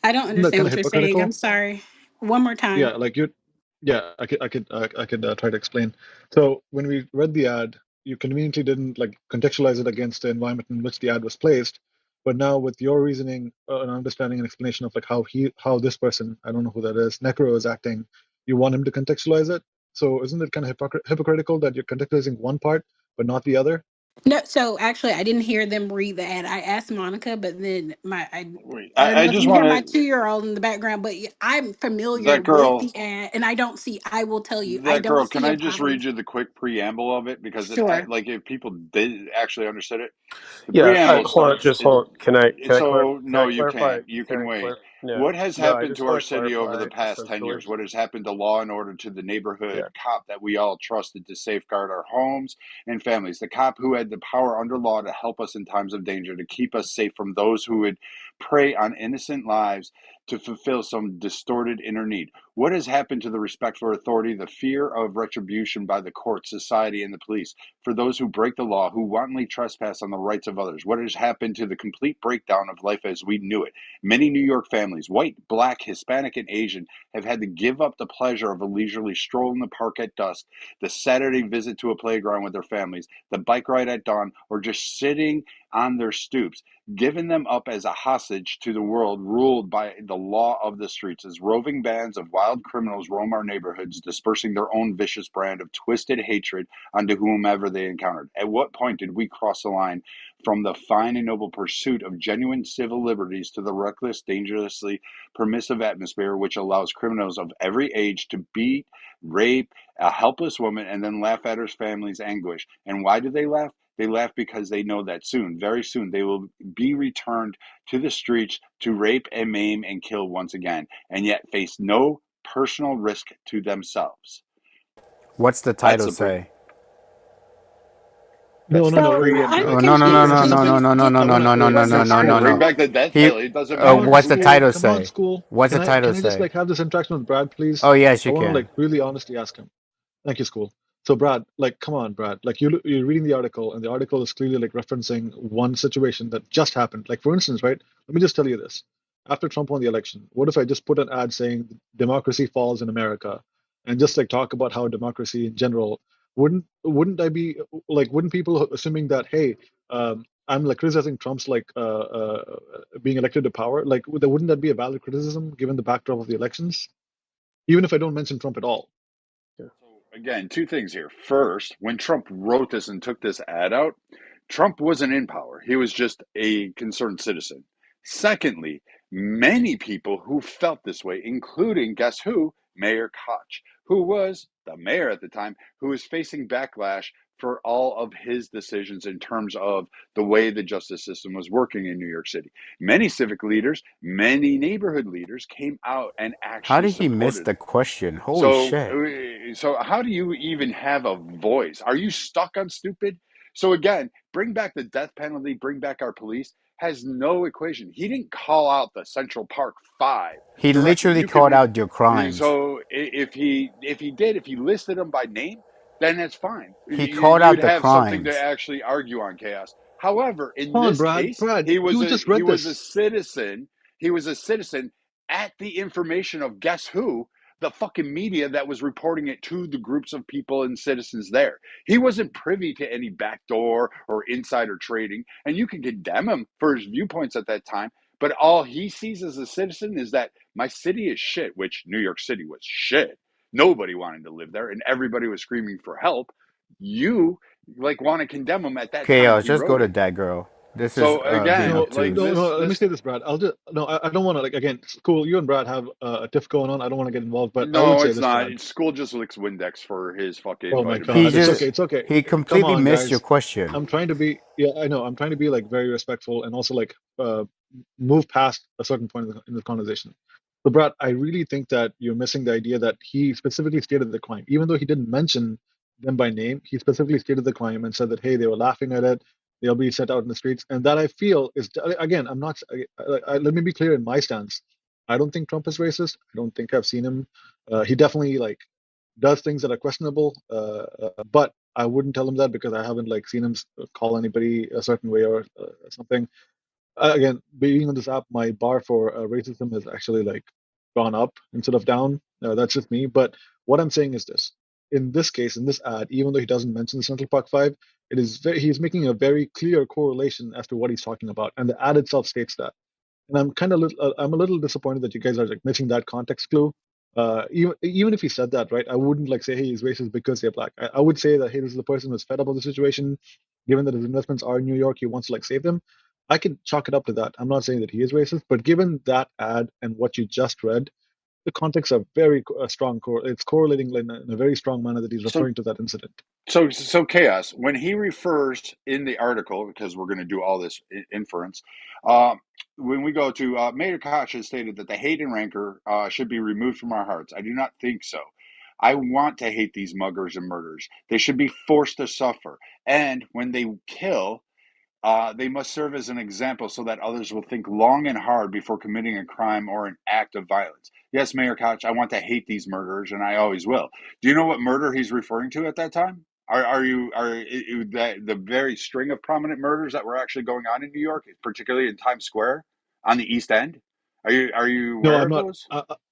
I don't Isn't that understand kind of what you're saying. I'm hypocritical? sorry. One more time. Yeah, like you, yeah, I could try to explain. So when we read the ad, you conveniently didn't like contextualize it against the environment in which the ad was placed. But now with your reasoning, and understanding and explanation of like how this person, I don't know who that is, Necro is acting, you want him to contextualize it. So isn't it kind of hypocritical that you're contextualizing one part but not the other? No, so actually, I didn't hear them read the ad. I asked Monica, but then Wait, I don't I know if just you hear want my to 2-year-old in the background, but I'm familiar that with girl. the ad, and I don't see. I will tell you, I That don't girl, can see a I just problem. read you the quick preamble of it? Because it, Sure. like, if people did actually understood it, the Yeah, preamble hold on, starts. just hold on. So, Can no, I you clarify? can't. You Can can I wait. clarify? Yeah, What has no, I happened to just our want to city over clarify the past 10 essentially. years? What has happened to law and order, to the Yeah, neighborhood cop that we all trusted to safeguard our homes and families? The cop who had the power under law to help us in times of danger, to keep us safe from those who would prey on innocent lives to fulfill some distorted inner need. What has happened to the respect for authority, the fear of retribution by the court, society, and the police for those who break the law, who wantonly trespass on the rights of others? What has happened to the complete breakdown of life as we knew it? Many New York families, white, black, Hispanic, and Asian, have had to give up the pleasure of a leisurely stroll in the park at dusk, the Saturday visit to a playground with their families, the bike ride at dawn, or just sitting on their stoops, given them up as a hostage to the world ruled by the law of the streets, as roving bands of wild criminals roam our neighborhoods, dispersing their own vicious brand of twisted hatred onto whomever they encountered. At what point did we cross the line from the fine and noble pursuit of genuine civil liberties to the reckless, dangerously permissive atmosphere which allows criminals of every age to beat, rape a helpless woman and then laugh at her family's anguish? And why do they laugh? They laugh because they know that soon, very soon, they will be returned to the streets to rape and maim and kill once again, and yet face no personal risk to themselves. What's the That's title the pre. say? No, That's no, the no. So Wait, pre. I'm Oh, no, no, He no, confused. no, just no, no, been. no, no, no, I no, want to no, no, wait. no, Listen, no, no, school. no, Bring no. back the death He, penalty. It doesn't Come matter on, what's who the did school. it. title Come on, say? school. What's the title Can I just say? like have this interaction with Brad, please? Oh, yes, I you want to can. like really honestly ask him. Thank you, school. So, Brad, like, come on, Brad. Like, you're reading the article, and the article is clearly like referencing one situation that just happened. Like, for instance, right? Let me just tell you this. After Trump won the election, what if I just put an ad saying democracy falls in America, and just like talk about how democracy in general wouldn't I be like wouldn't people assuming that hey, I'm like criticizing Trump's like being elected to power, like wouldn't that be a valid criticism given the backdrop of the elections, even if I don't mention Trump at all? Yeah. So again, two things here. First, when Trump wrote this and took this ad out, Trump wasn't in power. He was just a concerned citizen. Secondly, many people who felt this way, including guess who? Mayor Koch, who was the mayor at the time, who was facing backlash for all of his decisions in terms of the way the justice system was working in New York City. Many civic leaders, many neighborhood leaders came out and How actually did he miss supported the him. question? Holy So, shit. so how do you even have a voice? Are you stuck on stupid? So again, bring back the death penalty, bring back our police has no equation. He didn't call out the Central Park Five He directly. literally You could called read. out your crimes. So if he listed them by name, then that's fine. He called You'd out the have something to crimes. actually argue on, chaos. However, in Come on, this Brad. case, Brad, you just he read was a this. citizen. He was a citizen at the information of guess who? The fucking media that was reporting it to the groups of people and citizens there. He wasn't privy to any backdoor or insider trading, and you can condemn him for his viewpoints at that time. But all he sees as a citizen is that my city is shit, which New York City was shit. Nobody wanted to live there, and everybody was screaming for help. You like want to condemn him at that time. Chaos, He just go wrote to it. that girl. This is So being again, No, like obtuse. no, no. Let me this say this, Brad. I'll just no. I don't want to like again. Cool. You and Brad have a tiff going on. I don't want to get involved, but I would no, say it's this, not. Brad. School just licks Windex for his fucking Oh my vitamin He God, C it's shit. okay. just, It's okay. he Come completely on, missed your guys. question. I'm trying to be. Yeah, I know. I'm trying to be like very respectful and also like move past a certain point in the conversation. So, Brad, I really think that you're missing the idea that he specifically stated the crime, even though he didn't mention them by name. He specifically stated the crime and said that hey, they were laughing at it. They'll be set out in the streets, and that I feel is again. I'm not. Let me be clear in my stance. I don't think Trump is racist. I don't think I've seen him. He definitely like does things that are questionable. But I wouldn't tell him that because I haven't like seen him call anybody a certain way or something. Again, being on this app, my bar for racism has actually like gone up instead of down. That's just me. But what I'm saying is this: in this case, in this ad, even though he doesn't mention the Central Park Five, it is he's making a very clear correlation as to what he's talking about, and the ad itself states that. And I'm a little disappointed that you guys are like missing that context clue. Even if he said that, right, I wouldn't like say, hey, he's racist because they're black. I would say that, hey, this is the person who's fed up with the situation, given that his investments are in New York, he wants to like save them. I could chalk it up to that. I'm not saying that he is racist, but given that ad and what you just read, the context are very strong. It's correlating in a very strong manner that he's So referring to that incident. so chaos when he refers in the article, because we're going to do all this inference. When we go to Mayor Koch has stated that the hate and rancor should be removed from our hearts. I do not think so. I want to hate these muggers and murderers. They should be forced to suffer. And when they kill, they must serve as an example so that others will think long and hard before committing a crime or an act of violence. Yes, Mayor Koch, I want to hate these murderers, and I always will. Do you know what murder he's referring to at that time? That the very string of prominent murders that were actually going on in New York, particularly in Times Square on the East End? Are you No, aware I'm of not. those?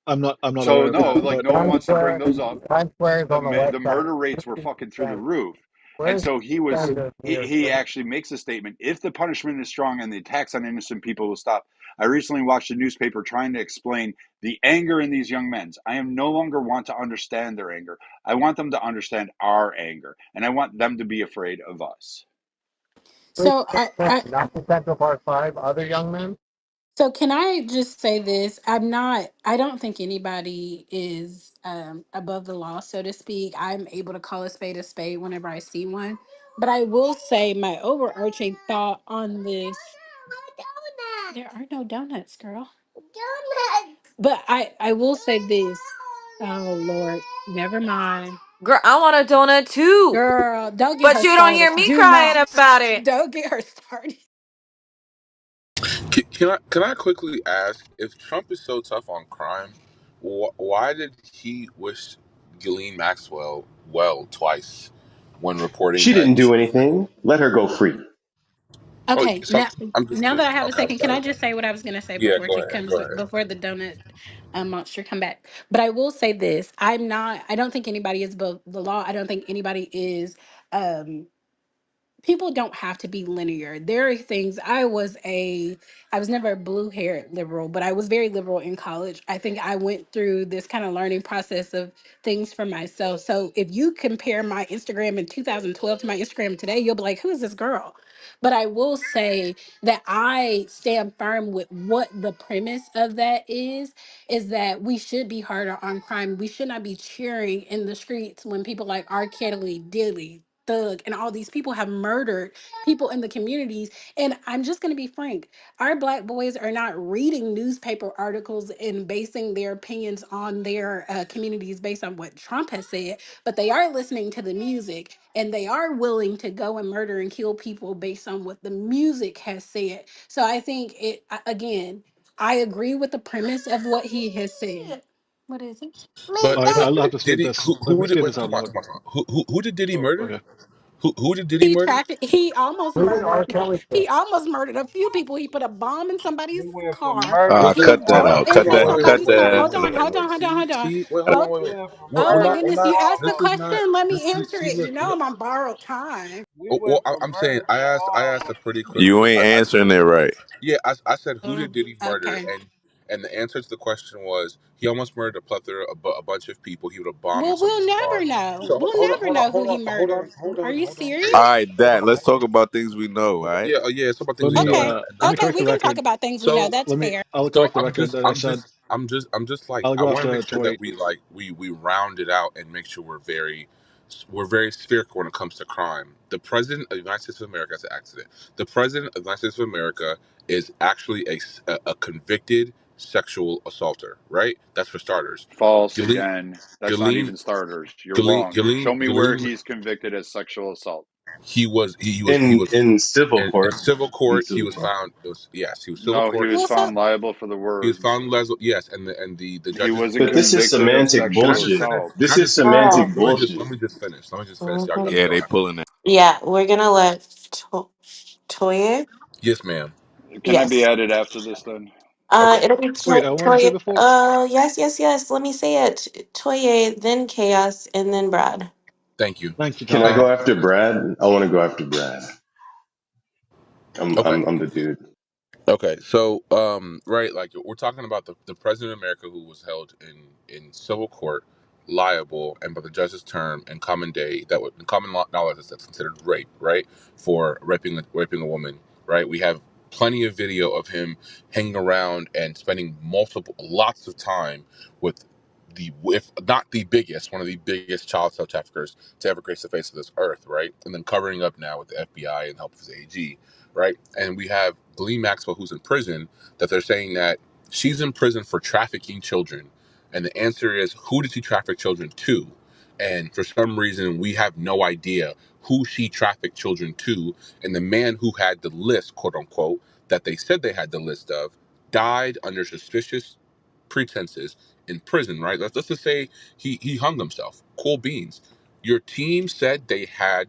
I'm not So aware of no, that. like But no one Times wants to bring Square, those up. Times Square is on the west The side. murder rates were Where's the fucking east through the end? roof. And Where's so the east end of New York he City? actually makes a statement: if the punishment is strong and the attacks on innocent people will stop. I recently watched a newspaper trying to explain the anger in these young men. I am no longer want to understand their anger. I want them to understand our anger, and I want them to be afraid of us. Which So young men? Not the Central Park Five, other young men? so can I just say this? I don't think anybody is above the law, so to speak. I'm able to call a spade whenever I see one. But I will say my overarching thought on this. There are no donuts, girl. But I will say this. Oh Lord, never mind. Girl, I want a donut too. Girl, don't get But her you don't started. hear me Do crying not. about it. Don't get her started. Can I quickly ask, if Trump is so tough on crime, why did he wish Ghislaine Maxwell well twice when reporting She that didn't she do was in? anything. Let her go free. Oh, Okay, some. now I'm just now that I kidding. have My a bad. second, can I Sorry. just say what I was gonna say Yeah, before go she ahead. comes Go ahead. before the donut monster come back? But I will say this: I don't think anybody is above the law. I don't think anybody is. Um, People don't have to be linear. There are things. I was never a blue haired liberal, but I was very liberal in college. I think I went through this kind of learning process of things for myself. So if you compare my Instagram in 2012 to my Instagram today, you'll be like, who is this girl? But I will say that I stand firm with what the premise of that is that we should be harder on crime. We should not be cheering in the streets when people like R. Kelly, Dilly, Thug, and all these people have murdered people in the communities. And I'm just going to be frank, our Black boys are not reading newspaper articles and basing their opinions on their communities based on what Trump has said, but they are listening to the music and they are willing to go and murder and kill people based on what the music has said. So I think again, I agree with the premise of what he has said. What is it? But I'll have to did state he? this. Let me Who did? state Wait, this out come on, loud. come on, come on. Who did Diddy Oh, murder? okay. Who did Diddy He murder? trafficked. He almost Who did murdered. R. Kelly He kill? almost murdered a few people. He put a bomb in somebody's We went from car. murder Wait, to wait, Cut that hold out. on. violence. Cut Into Wait, that. wait, Cut wait, somebody's wait, car. wait, that. Hold wait, on, wait, hold wait. on, hold on, hold on. See, wait, hold on, Oh, wait, We wait. went from I'm oh my not, murder I'm goodness! not. You to asked the This is not. question. Let me answer See, it. look, You know look. I'm on borrowed time. we Well, went from I'm saying, murder to I asked a violence. pretty quick. You ain't I answering it right. Yeah, I said who did Diddy murder, Okay. and the answer to the question was he almost murdered a plethora, a bunch of people. He would have bombed in Well, we'll somebody's car. never know. So We'll hold on, never hold on, know who hold he on, hold on, murdered. hold Are on, you hold on. All serious? right, Dan. Let's talk about things we know. All right. Yeah, yeah. It's about Let things we know. me Okay. uh, let me Okay. correct We the can talk record. about things we know. So, That's fair. I'll so correct the record that I said. I'm just like I'll I go want to after make sure that Toy. we like we round it out and make sure we're very spherical when it comes to crime. The president of the United States of America, that's an accident. The president of the United States of America is actually a convicted sexual assaulter, right? That's for starters. False Ghislaine, again. That's not Ghislaine, even starters. You're Ghislaine, wrong. Ghislaine, Show me where Ghislaine, he's convicted as sexual assault. he In was in civil in court. civil In court. He civil was court. found. It was yes, he was civil No, he court. was Well, so found liable for the He was words. found yes, and the He judges. wasn't But this is convicted of semantic Can I sexual just bullshit. finish? assault. Can This I is just finish? Oh. semantic Let bullshit. me just finish. Let me just finish. Y'all, Mhm. y'all Yeah, go they ahead. pulling that. Yeah, we're gonna let Toya. Yes, ma'am. Can I be Yes. added after this then? Okay. It'll be Wait, I wanted to say Toya. before. Yes, yes, yes. Let me say it. Toya, then Chaos, and then Brad. Thank you. Thank you, Can I Uh, go Tom. after Brad? I want to go after Brad. okay. I'm the dude. Okay, so right, like we're talking about the president of America who was held in civil court, liable, and by the judge's term and common day that would in common law knowledge that's considered rape, right? For raping a woman, right? We have plenty of video of him hanging around and spending lots of time with if not the biggest, one of the biggest child sex traffickers to ever grace the face of this earth, right? And then covering up now with the FBI and help of his AG, right? And we have Ghislaine Maxwell, who's in prison, that they're saying that she's in prison for trafficking children. And the answer is, who did she traffic children to? And for some reason, we have no idea who she trafficked children to. And the man who had the list, quote unquote, that they said they had the list of, died under suspicious pretenses in prison, right? Let's just say he hung himself. Cool beans. Your team said they had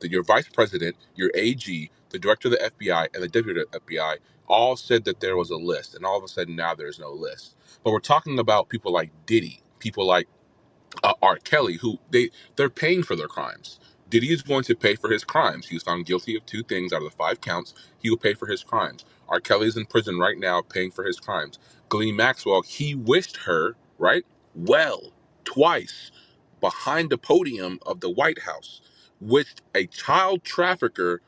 your vice president, your AG, the director of the FBI, and the deputy of the FBI all said that there was a list, and all of a sudden now there's no list. But we're talking about people like Diddy, people like R. Kelly, who they're paying for their crimes. Diddy is going to pay for his crimes. He was found guilty of 2 things out of the 5 counts. He will pay for his crimes. R. Kelly is in prison right now, paying for his crimes. Ghislaine Maxwell, he wished her right well twice behind the podium of the White House. Wished a child trafficker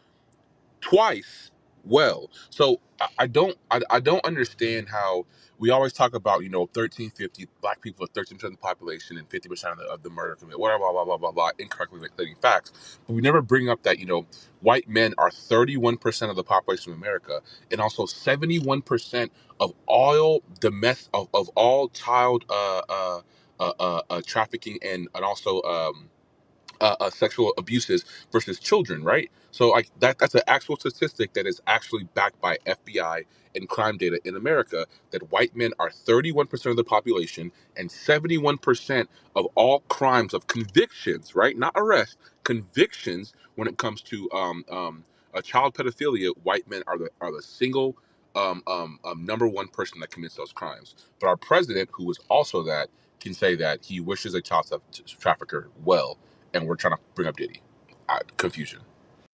twice well. So I don't understand how we always talk about 1350 black people are 13% of the population and 50% of the murder committed, whatever, blah blah blah blah blah, incorrectly stating facts. But we never bring up that white men are 31% of the population of America, and also 71% of all of all child trafficking and also sexual abuses versus children, right? So like that's an actual statistic that is actually backed by FBI and crime data in America, that white men are 31% of the population and 71% of all crimes of convictions, right? Not arrests, convictions when it comes to a child pedophilia. White men are the single number one person that commits those crimes. But our president, who is also that, can say that he wishes a child trafficker well, and we're trying to bring up Diddy. Confusion.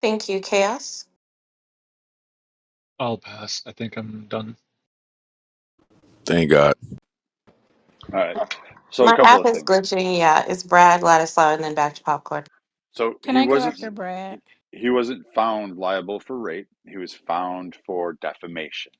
Thank you, Chaos. I'll pass. I think I'm done. Thank God. All right. So a My couple app of is things. glitching. Yeah, it's Brad, Ladislaw, and then back to popcorn. So Can I go after Brad? he wasn't found liable for rape. He was found for defamation.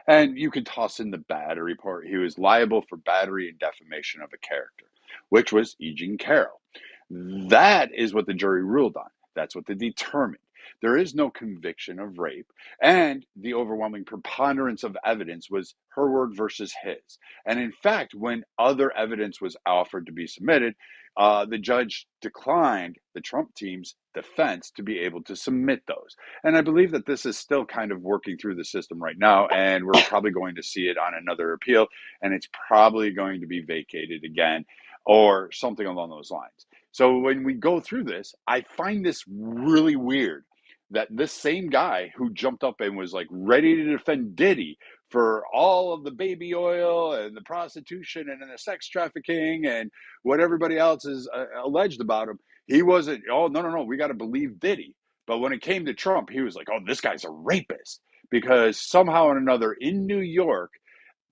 And you could toss in the battery part. He was liable for battery and defamation of a character, which was E. Jean Carroll. That is what the jury ruled on. That's what they determined. There is no conviction of rape, and the overwhelming preponderance of evidence was her word versus his. And in fact, when other evidence was offered to be submitted, the judge declined the Trump team's defense to be able to submit those. And I believe that this is still kind of working through the system right now, and we're probably going to see it on another appeal, and it's probably going to be vacated again or something along those lines. So when we go through this, I find this really weird that this same guy who jumped up and was like ready to defend Diddy for all of the baby oil and the prostitution and the sex trafficking and what everybody else is alleged about him, he wasn't, oh, no, no, no, we got to believe Diddy. But when it came to Trump, he was like, oh, this guy's a rapist. Because somehow or another in New York,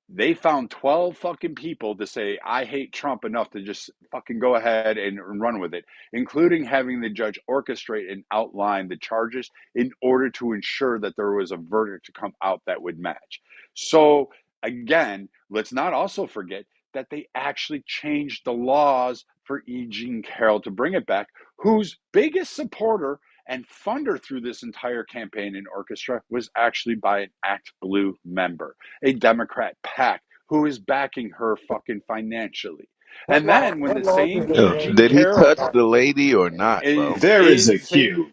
they found 12 fucking people to say, I hate Trump enough to just fucking go ahead and run with it, including having the judge orchestrate and outline the charges in order to ensure that there was a verdict to come out that would match. So, again, let's not also forget that they actually changed the laws for E. Jean Carroll to bring it back, whose biggest supporter and funder through this entire campaign and orchestra was actually by an Act Blue member, a Democrat PAC who is backing her fucking financially. And then when the What law did same they E. Yo, Jean change? did he Carroll touch the lady or not, bro? There is a same, queue.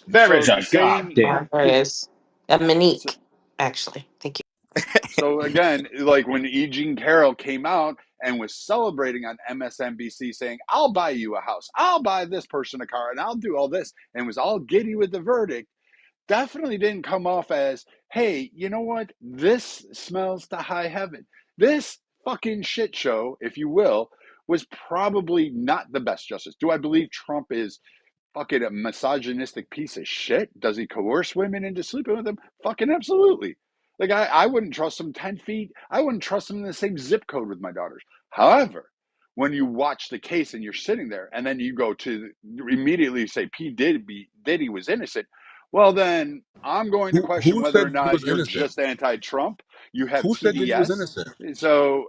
There is the a same, goddamn There queue. is a so, Monique, actually. Thank you. so again, like when E. Jean Carroll came out and was celebrating on MSNBC saying, I'll buy you a house, I'll buy this person a car, and I'll do all this, and was all giddy with the verdict, definitely didn't come off as, hey, you know what? This smells to high heaven. This fucking shit show, if you will, was probably not the best justice. Do I believe Trump is fucking a misogynistic piece of shit? Does he coerce women into sleeping with him? Fucking absolutely. Like, I wouldn't trust him 10 feet. I wouldn't trust him in the same zip code with my daughters. However, when you watch the case and you're sitting there and then you go to immediately say P. Diddy was innocent, well, then I'm going to question Who whether or said he not was you're innocent? just anti Trump. You have Who said Diddy was TDS. innocent? So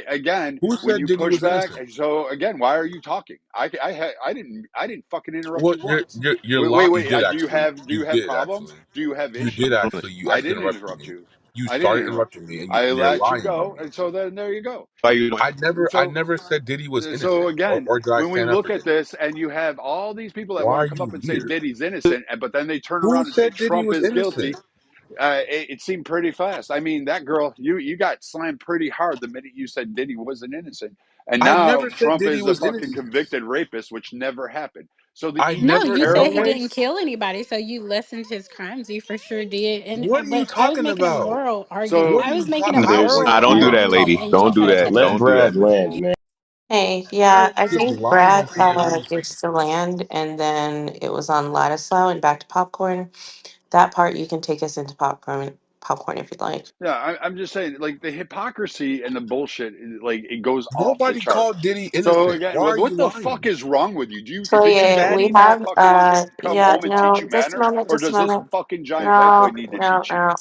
again, Who when said you Diddy push was back, innocent? so again, why are you talking? I didn't fucking interrupt Well, you once. you Wait. did actually. Do You you have did problems? actually. Do you have You did issues? actually. You I actually didn't interrupted interrupt me. you. You I didn't started interrupt interrupting you. me, and I you're let you lying about go, me. and so then there you go. Why you don't? I So never said Diddy was so innocent, again, or did I when we stand up look for at Diddy? this, and you have all these people that Why want to are come you up and say weird? Diddy's innocent, but then they turn Who around and say said Diddy Trump was is guilty, innocent? it seemed pretty fast. I mean, that girl, you got slammed pretty hard the minute you said Diddy wasn't innocent, and I now never said Trump Diddy is a was fucking innocent. convicted rapist, which never happened. So the I E. No, Jean never you Carroll said he no. didn't case, kill anybody, so you lessened his crimes. You for sure did. What are you But I was talking making a about? moral argument. so What are I was you making talking? a I There's don't a moral Nah, want to don't do hear that, queue. about argument, lady. and you Don't do tried to that. Let Don't do interrupt. that. Brad land, You, man. Hey, you're yeah, I just think lying Brad for no reason. gets to land, and then it was on Ladislaw and back to popcorn. That part you can take us into popcorn if you'd like. yeah, I'm just saying, like the hypocrisy and the bullshit, like it goes off the Nobody chart. called Diddy So innocent. again, Why are you what the fuck lying? is wrong with you? Do you So did your yeah, we daddy not have fucking come yeah, home and teach no, you just a manners, moment, or just a does this moment. fucking giant white boy No, need to no, teach you? no.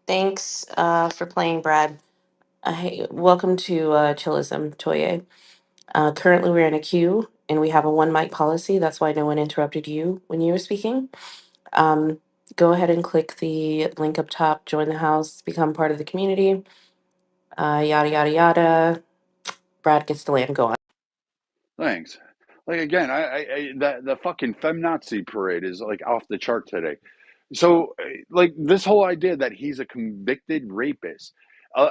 Thanks for playing, Brad. Welcome to Chillism, Toye. Currently, we're in a queue and we have a one mic policy. That's why no one interrupted you when you were speaking. Um, Go ahead and click the link up top, join the house, become part of the community, yada, yada, yada. Brad gets the land. Go on. Thanks. Like again, the fucking feminazi parade is like off the chart today. So, like this whole idea that he's a convicted rapist,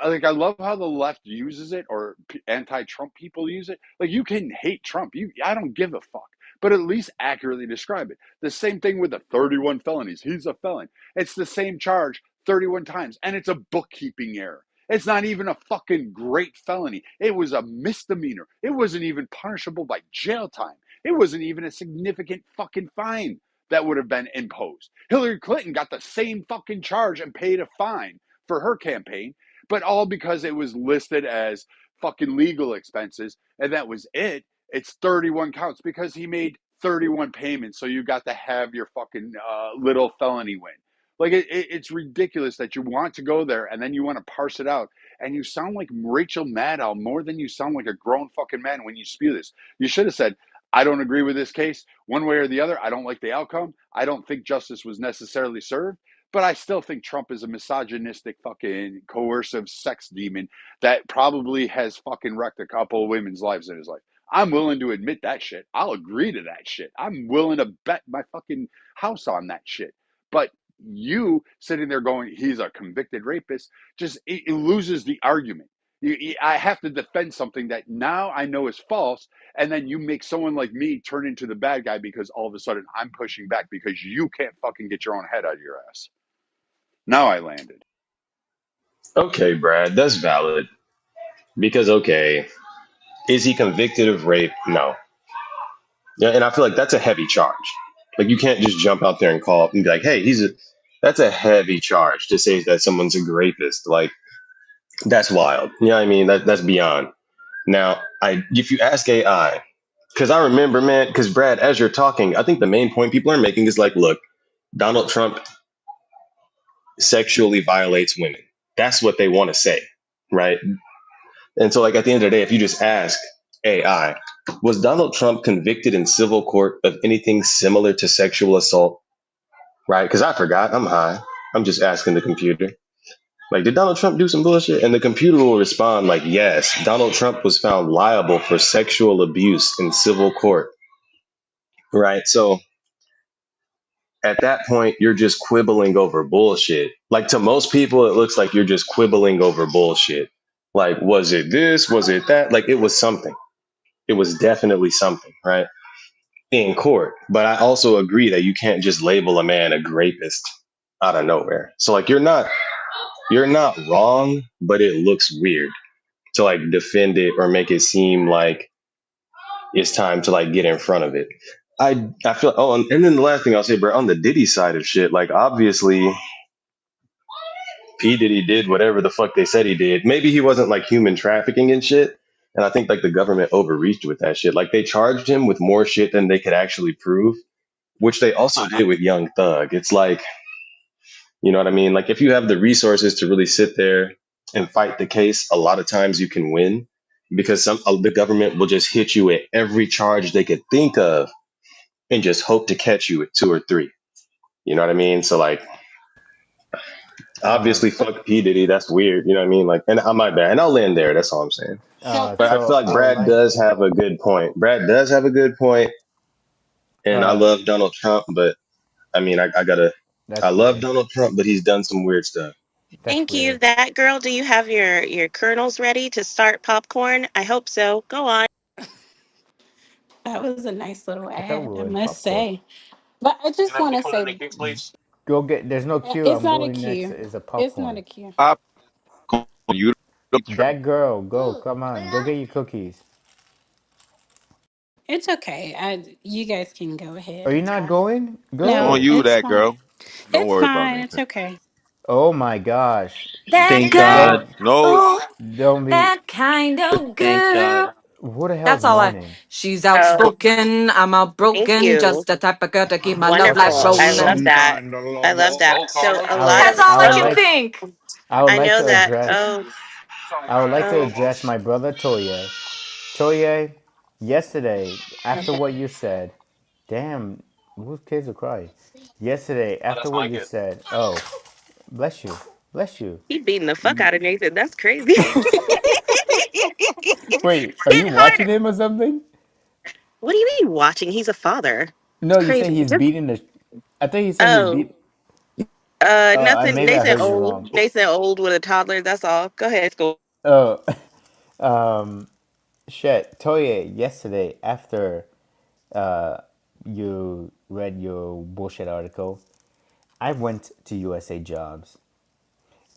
like I love how the left uses it, or anti-Trump people use it. Like you can hate Trump, I don't give a fuck, but at least accurately describe it. The same thing with the 31 felonies. He's a felon. It's the same charge 31 times, and it's a bookkeeping error. It's not even a fucking great felony. It was a misdemeanor. It wasn't even punishable by jail time. It wasn't even a significant fucking fine that would have been imposed. Hillary Clinton got the same fucking charge and paid a fine for her campaign, but all because it was listed as fucking legal expenses, and that was it. It's 31 counts because he made 31 payments, so you got to have your fucking little felony win. Like it's ridiculous that you want to go there and then you want to parse it out, and you sound like Rachel Maddow more than you sound like a grown fucking man when you spew this. You should have said, I don't agree with this case one way or the other. I don't like the outcome. I don't think justice was necessarily served, but I still think Trump is a misogynistic fucking coercive sex demon that probably has fucking wrecked a couple of women's lives in his life. I'm willing to admit that shit. I'll agree to that shit. I'm willing to bet my fucking house on that shit. But you sitting there going, he's a convicted rapist, just it loses the argument. I have to defend something that now I know is false, and then you make someone like me turn into the bad guy because all of a sudden I'm pushing back because you can't fucking get your own head out of your ass. Now I landed. Okay, Brad, that's valid. Because, okay, is he convicted of rape? No. Yeah, and I feel like that's a heavy charge. Like, you can't just jump out there and call and be like, hey, that's a heavy charge to say that someone's a rapist. Like, that's wild. You know what I mean? That's beyond. Now, if you ask AI, because I remember, man, because Brad, as you're talking, I think the main point people are making is like, look, Donald Trump sexually violates women. That's what they want to say, right? And so, like, at the end of the day, if you just ask AI, was Donald Trump convicted in civil court of anything similar to sexual assault? Right? Because I forgot. I'm high. I'm just asking the computer. Like, did Donald Trump do some bullshit? And the computer will respond, like, yes, Donald Trump was found liable for sexual abuse in civil court. Right? So, at that point, you're just quibbling over bullshit. Like, to most people, it looks like you're just quibbling over bullshit. Like, was it this? Was it that? Like, it was something. It was definitely something, right? In court. But I also agree that you can't just label a man a rapist out of nowhere. So like you're not wrong, but it looks weird to like defend it or make it seem like it's time to like get in front of it. I feel and then the last thing I'll say, bro, on the Diddy side of shit, like obviously P. Diddy did whatever the fuck they said he did. Maybe he wasn't like human trafficking and shit. And I think like the government overreached with that shit. Like they charged him with more shit than they could actually prove, which they also did with Young Thug. It's like, you know what I mean? Like if you have the resources to really sit there and fight the case, a lot of times you can win because the government will just hit you with every charge they could think of and just hope to catch you with two or three. You know what I mean? So like Uh, obviously fuck P. Diddy, that's weird. You know what I mean? Like and I my bad. And I'll end there. That's all I'm saying. So But I feel so like I would Brad like does have a good point. Brad does have a good point, and I uh love Donald Trump, but I mean I that's love weird. Donald Trump, but he's done some weird stuff. That's Thank you. weird. That girl, do you have your kernels ready to start popcorn? I hope so. Go on. that was a nice little I thought we ad, I were in must popcorn. say. But I Can just I want get to put in the say queue, please? Go get. There's no queue. it's I'm not a going next. queue. Is a It's not popcorn. a queue. Popcorn. You don't eat That girl, go. Come on. Go get your cookies. It's okay. You guys can go Are ahead. you It's not fine. going? It's on No, Go. you, it's that fine. girl. Don't It's worry about fine. anything. It's okay. Oh my gosh. That Thank God. girl, Don't No, ooh, don't be. that kind of Thank God. girl. Who the hell's That's all I. moaning? She's Oh, outspoken. I'm thank outbroken. you. Just the type of girl to keep my love life Wonderful. I rolling. love Some that. kind of I love lover. that. Go, So Carlos. a I would lot That's of all I I would can oh, like think. I would I like know to that. address. Oh, I would like to Um, address my brother Toye. Toye, yesterday, after what you said, damn, whose kids are crying? Yesterday, after what you said, oh, bless you, bless you. He beating the fuck out of Nathan. That's crazy. Wait, are Hit you watching harder. him or something? What do you mean watching? He's a father. It's No, you say crazy. he's Just beating the. I think he said he's oh, beat. I nothing. maybe I Nathan heard you old. wrong. Nathan old with a toddler. That's all. Go ahead, school. Oh, um, shit, Toye. Yesterday, after uh, you read your bullshit article, I went to USA Jobs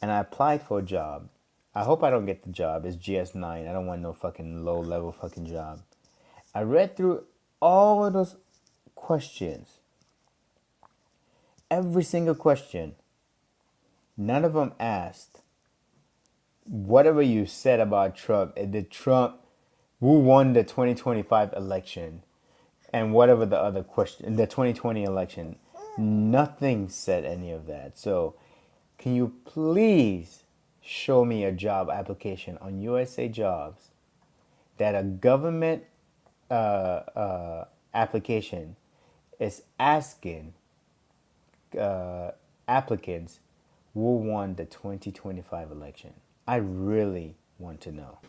and I applied for a job. I hope I don't get the job. It's GS9. I don't want no fucking low level fucking job. I read through all of those questions, every single question. None of them asked whatever you said about Trump. Did Trump who won the 2025 election and whatever the other question, the 2020 election. Nothing said any of that. So, can you please show me a job application on USA Jobs that a government application is asking applicants who won the 2025 election? I really want to know.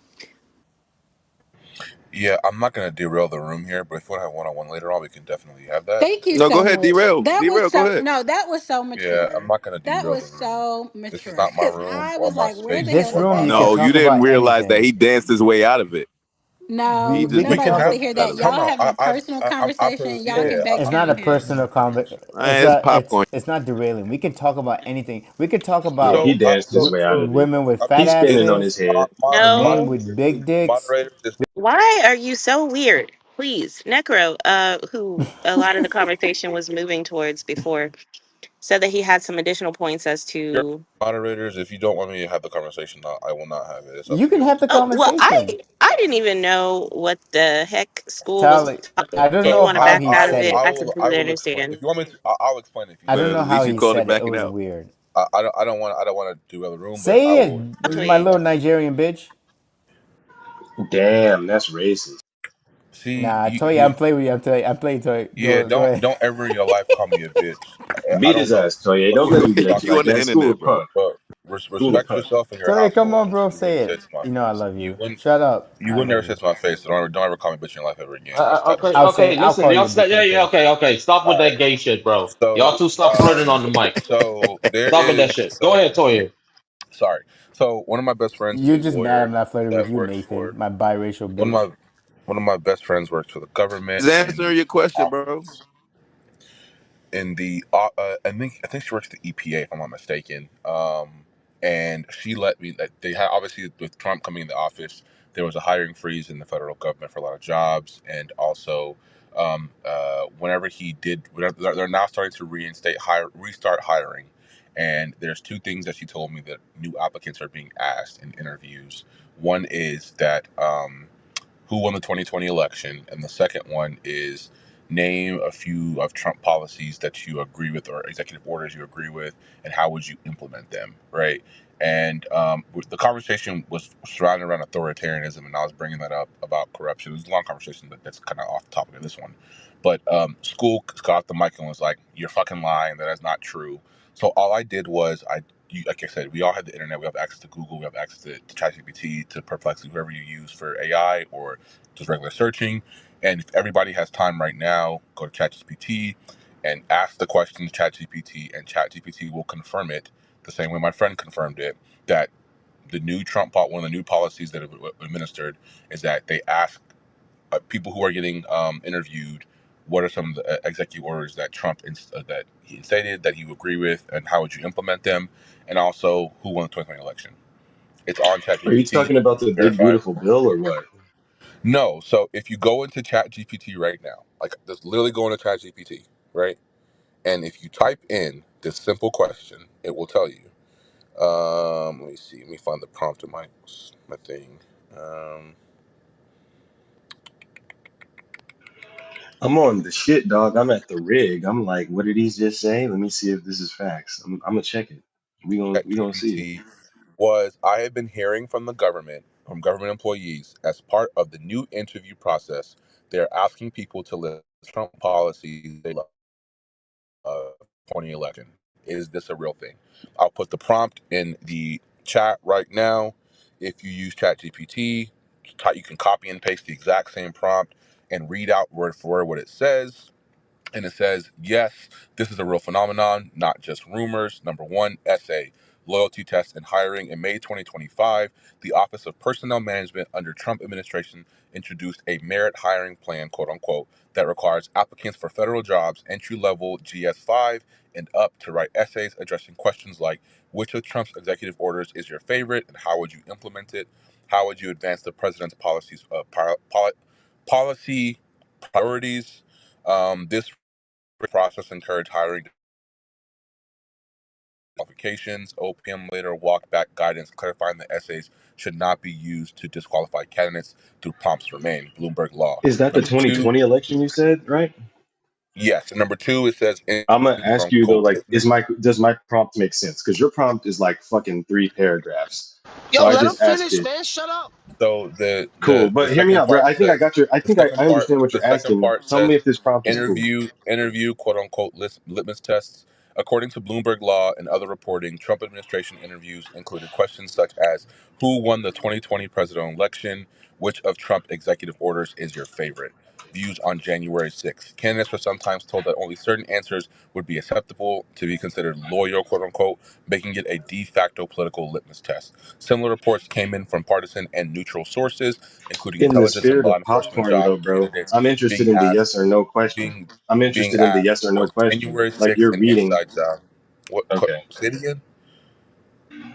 Yeah, I'm not gonna derail the room here, but if we want to have one on one later on, we can definitely have that. Thank you No, go so ahead, much. derail. That was Derail, go so ahead. no, that was so Yeah, I'm mature. not gonna That derail the was room. so This is mature not my because room I or was my like, where the space to This hell talk is room you about can No, Nathan? you talk didn't about realize that anything. he danced his way out of it. He No, We just can nobody talk wants to about. hear out that. of it. Y'all Time out. having a personal I conversation. Y'all can yeah. back It's not a channel him. personal conversation. It's popcorn. It's not derailing. We can talk about anything. We could talk So, Yeah, about he danced his way out of it. women with fat He's spinning on asses, his head. No. men with big dicks. moderators, just Why are you so weird? Please, Necro, who a lot of the conversation was moving towards before, said that he had some additional points as your to. moderators. If you don't want me to have the conversation, I will not have it. It's up You to can you. have the Oh well, conversation. I didn't even know what the heck school was Tally, talking. I don't If you know want to how back he out of said it, it. I I completely will explain. If understand. you want me to, I'll explain it if you I don't don't Well, want know at me to. how least you he called it said it. It backing was out. weird. I don't want to do the room, but I Say will. it, my Toye. little Nigerian bitch. Damn, that's racist. See, Nah, Toy, I'm playing with you. I'm playing Toy. yeah. Go ahead. Don't ever in your life call me a bitch. I Beat don't his know ass, Toye. what Don't you let what him you get at talk you You like on the that. School internet, of bro. Punk. but School of respect Punk. yourself in your Toy, come household, on, and bro. you wouldn't Say say it it. to my You know I face. love you. Shut up. You I would love never say you. it to my face. So don't ever call me a bitch in your life ever again. That's title Okay, shit. okay. I'll Listen, call you y'all a stop. bitch in Yeah, the yeah. face. Okay. Stop with All that right. gay shit, bro. Y'all So two stop flirting on the mic. there Stop with that is shit. Go ahead, Toya. sorry. So one of my best friends is You're a just mad I'm lawyer not flirting with that you, works Nathan, for my biracial one of bitch. my best friends works for the government He's in answering your the question, bro. office in the I think she works at the EPA if I'm not mistaken. And she let me that they had obviously with Trump coming into office, there was a hiring freeze in the federal government for a lot of jobs, and also whenever he did, they're now starting to restart hiring. And there's two things that she told me that new applicants are being asked in interviews. One is that who won the 2020 election, and the second one is name a few of Trump policies that you agree with or executive orders you agree with, and how would you implement them, right? And the conversation was surrounded around authoritarianism, and I was bringing that up about corruption. It was a long conversation, but that's kind of off the topic of this one. But school got off the mic and was like, "You're fucking lying. That is not true." So all I did was like I said, we all have the internet. We have access to Google. We have access to ChatGPT, to Perplexity, whoever you use for AI or just regular searching. And if everybody has time right now, go to ChatGPT and ask the question to ChatGPT, and ChatGPT will confirm it the same way my friend confirmed it, that the new one of the new policies that have administered is that they ask people who are getting interviewed, what are some of the executive orders that that he stated that you agree with, and how would you implement them, and also who won the 2020 election. It's on Are you ChatGPT. talking about It's the big verified. beautiful bill or what? No, so if you go into ChatGPT right now, like just literally go into ChatGPT, right, and if you type in this simple question, it will tell you. Let me see. Let me find the prompt in my thing. Um, I'm on the shit, dog. I'm at the rig. I'm like, what did he just say? Let me see if this is facts. I'm gonna check it. We gonna see it. ChatGPT. was, I have been hearing from the government, from government employees, as part of the new interview process, they're asking people to list Trump policies they love 2011. Is this a real thing? I'll put the prompt in the chat right now. If you use ChatGPT, you can copy and paste the exact same prompt and read out word for word what it says. And it says, yes, this is a real phenomenon, not just rumors. Number one, essay, loyalty test and hiring. In May 2025, the Office of Personnel Management under Trump administration introduced a merit hiring plan, quote unquote, that requires applicants for federal jobs, entry level GS5 and up, to write essays addressing questions like, which of Trump's executive orders is your favorite and how would you implement it? How would you advance the president's policy priorities? This process encouraged hiring qualifications. OPM later walked back guidance clarifying that essays should not be used to disqualify candidates through prompts remain. Bloomberg law. Is that the Number two, 2020 election you said, right? yes. And number two, it says I'm gonna quote ask you though, unquote like, litmus. does my prompt make sense? Because your prompt is like fucking 3 paragraphs. So Yo, I let him just asked finish, it. man. Shut up. So Cool, the but hear me second out, bro. part I think I says got your. I the think I second part understand what the you're second asking. part Tell me says if this prompt is cool. interview quote unquote litmus tests. According to Bloomberg Law and other reporting, Trump administration interviews included questions such as who won the 2020 presidential election, which of Trump executive orders is your favorite, views on January 6th. Candidates were sometimes told that only certain answers would be acceptable to be considered loyal, quote unquote, making it a de facto political litmus test. Similar reports came in from partisan and neutral sources, including In the intelligence and spirit law of enforcement popcorn, job though, bro, candidates I'm interested being in the asked yes or no question. being I'm being interested in the asked yes or no was question. January Like 6th you're an reading. inside job. Okay. Say it again.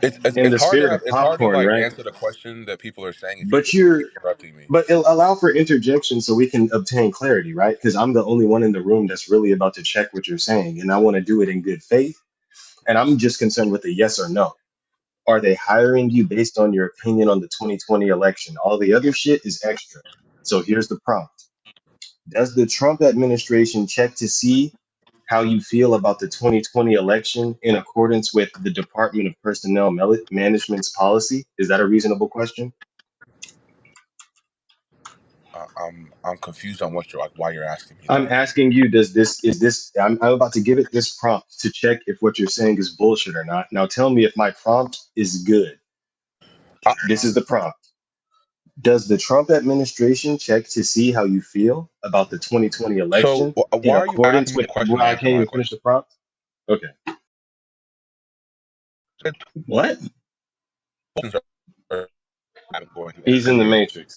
It's In it's the hard to spirit have of it's hard to popcorn, like right? answer the question that people are saying if But you keep you're, interrupting me. but it'll allow for interjection so we can obtain clarity, right? Because I'm the only one in the room that's really about to check what you're saying, and I want to do it in good faith. And I'm just concerned with the yes or no. Are they hiring you based on your opinion on the 2020 election? All the other shit is extra. So here's the prompt. Does the Trump administration check to see how you feel about the 2020 election in accordance with the Department of Personnel Management's policy? Is that a reasonable question? I'm confused on what you're like why you're asking me I'm that. asking you, I'm about to give it this prompt to check if what you're saying is bullshit or not. Now tell me if my prompt is good. I, This is the prompt. Does the Trump administration check to see how you feel about the 2020 so election in why are you asking accordance me the with, question well, and I answer can't my even finish question? the prompt? Okay. What? Questions are I'm going to He's answer in the you. matrix.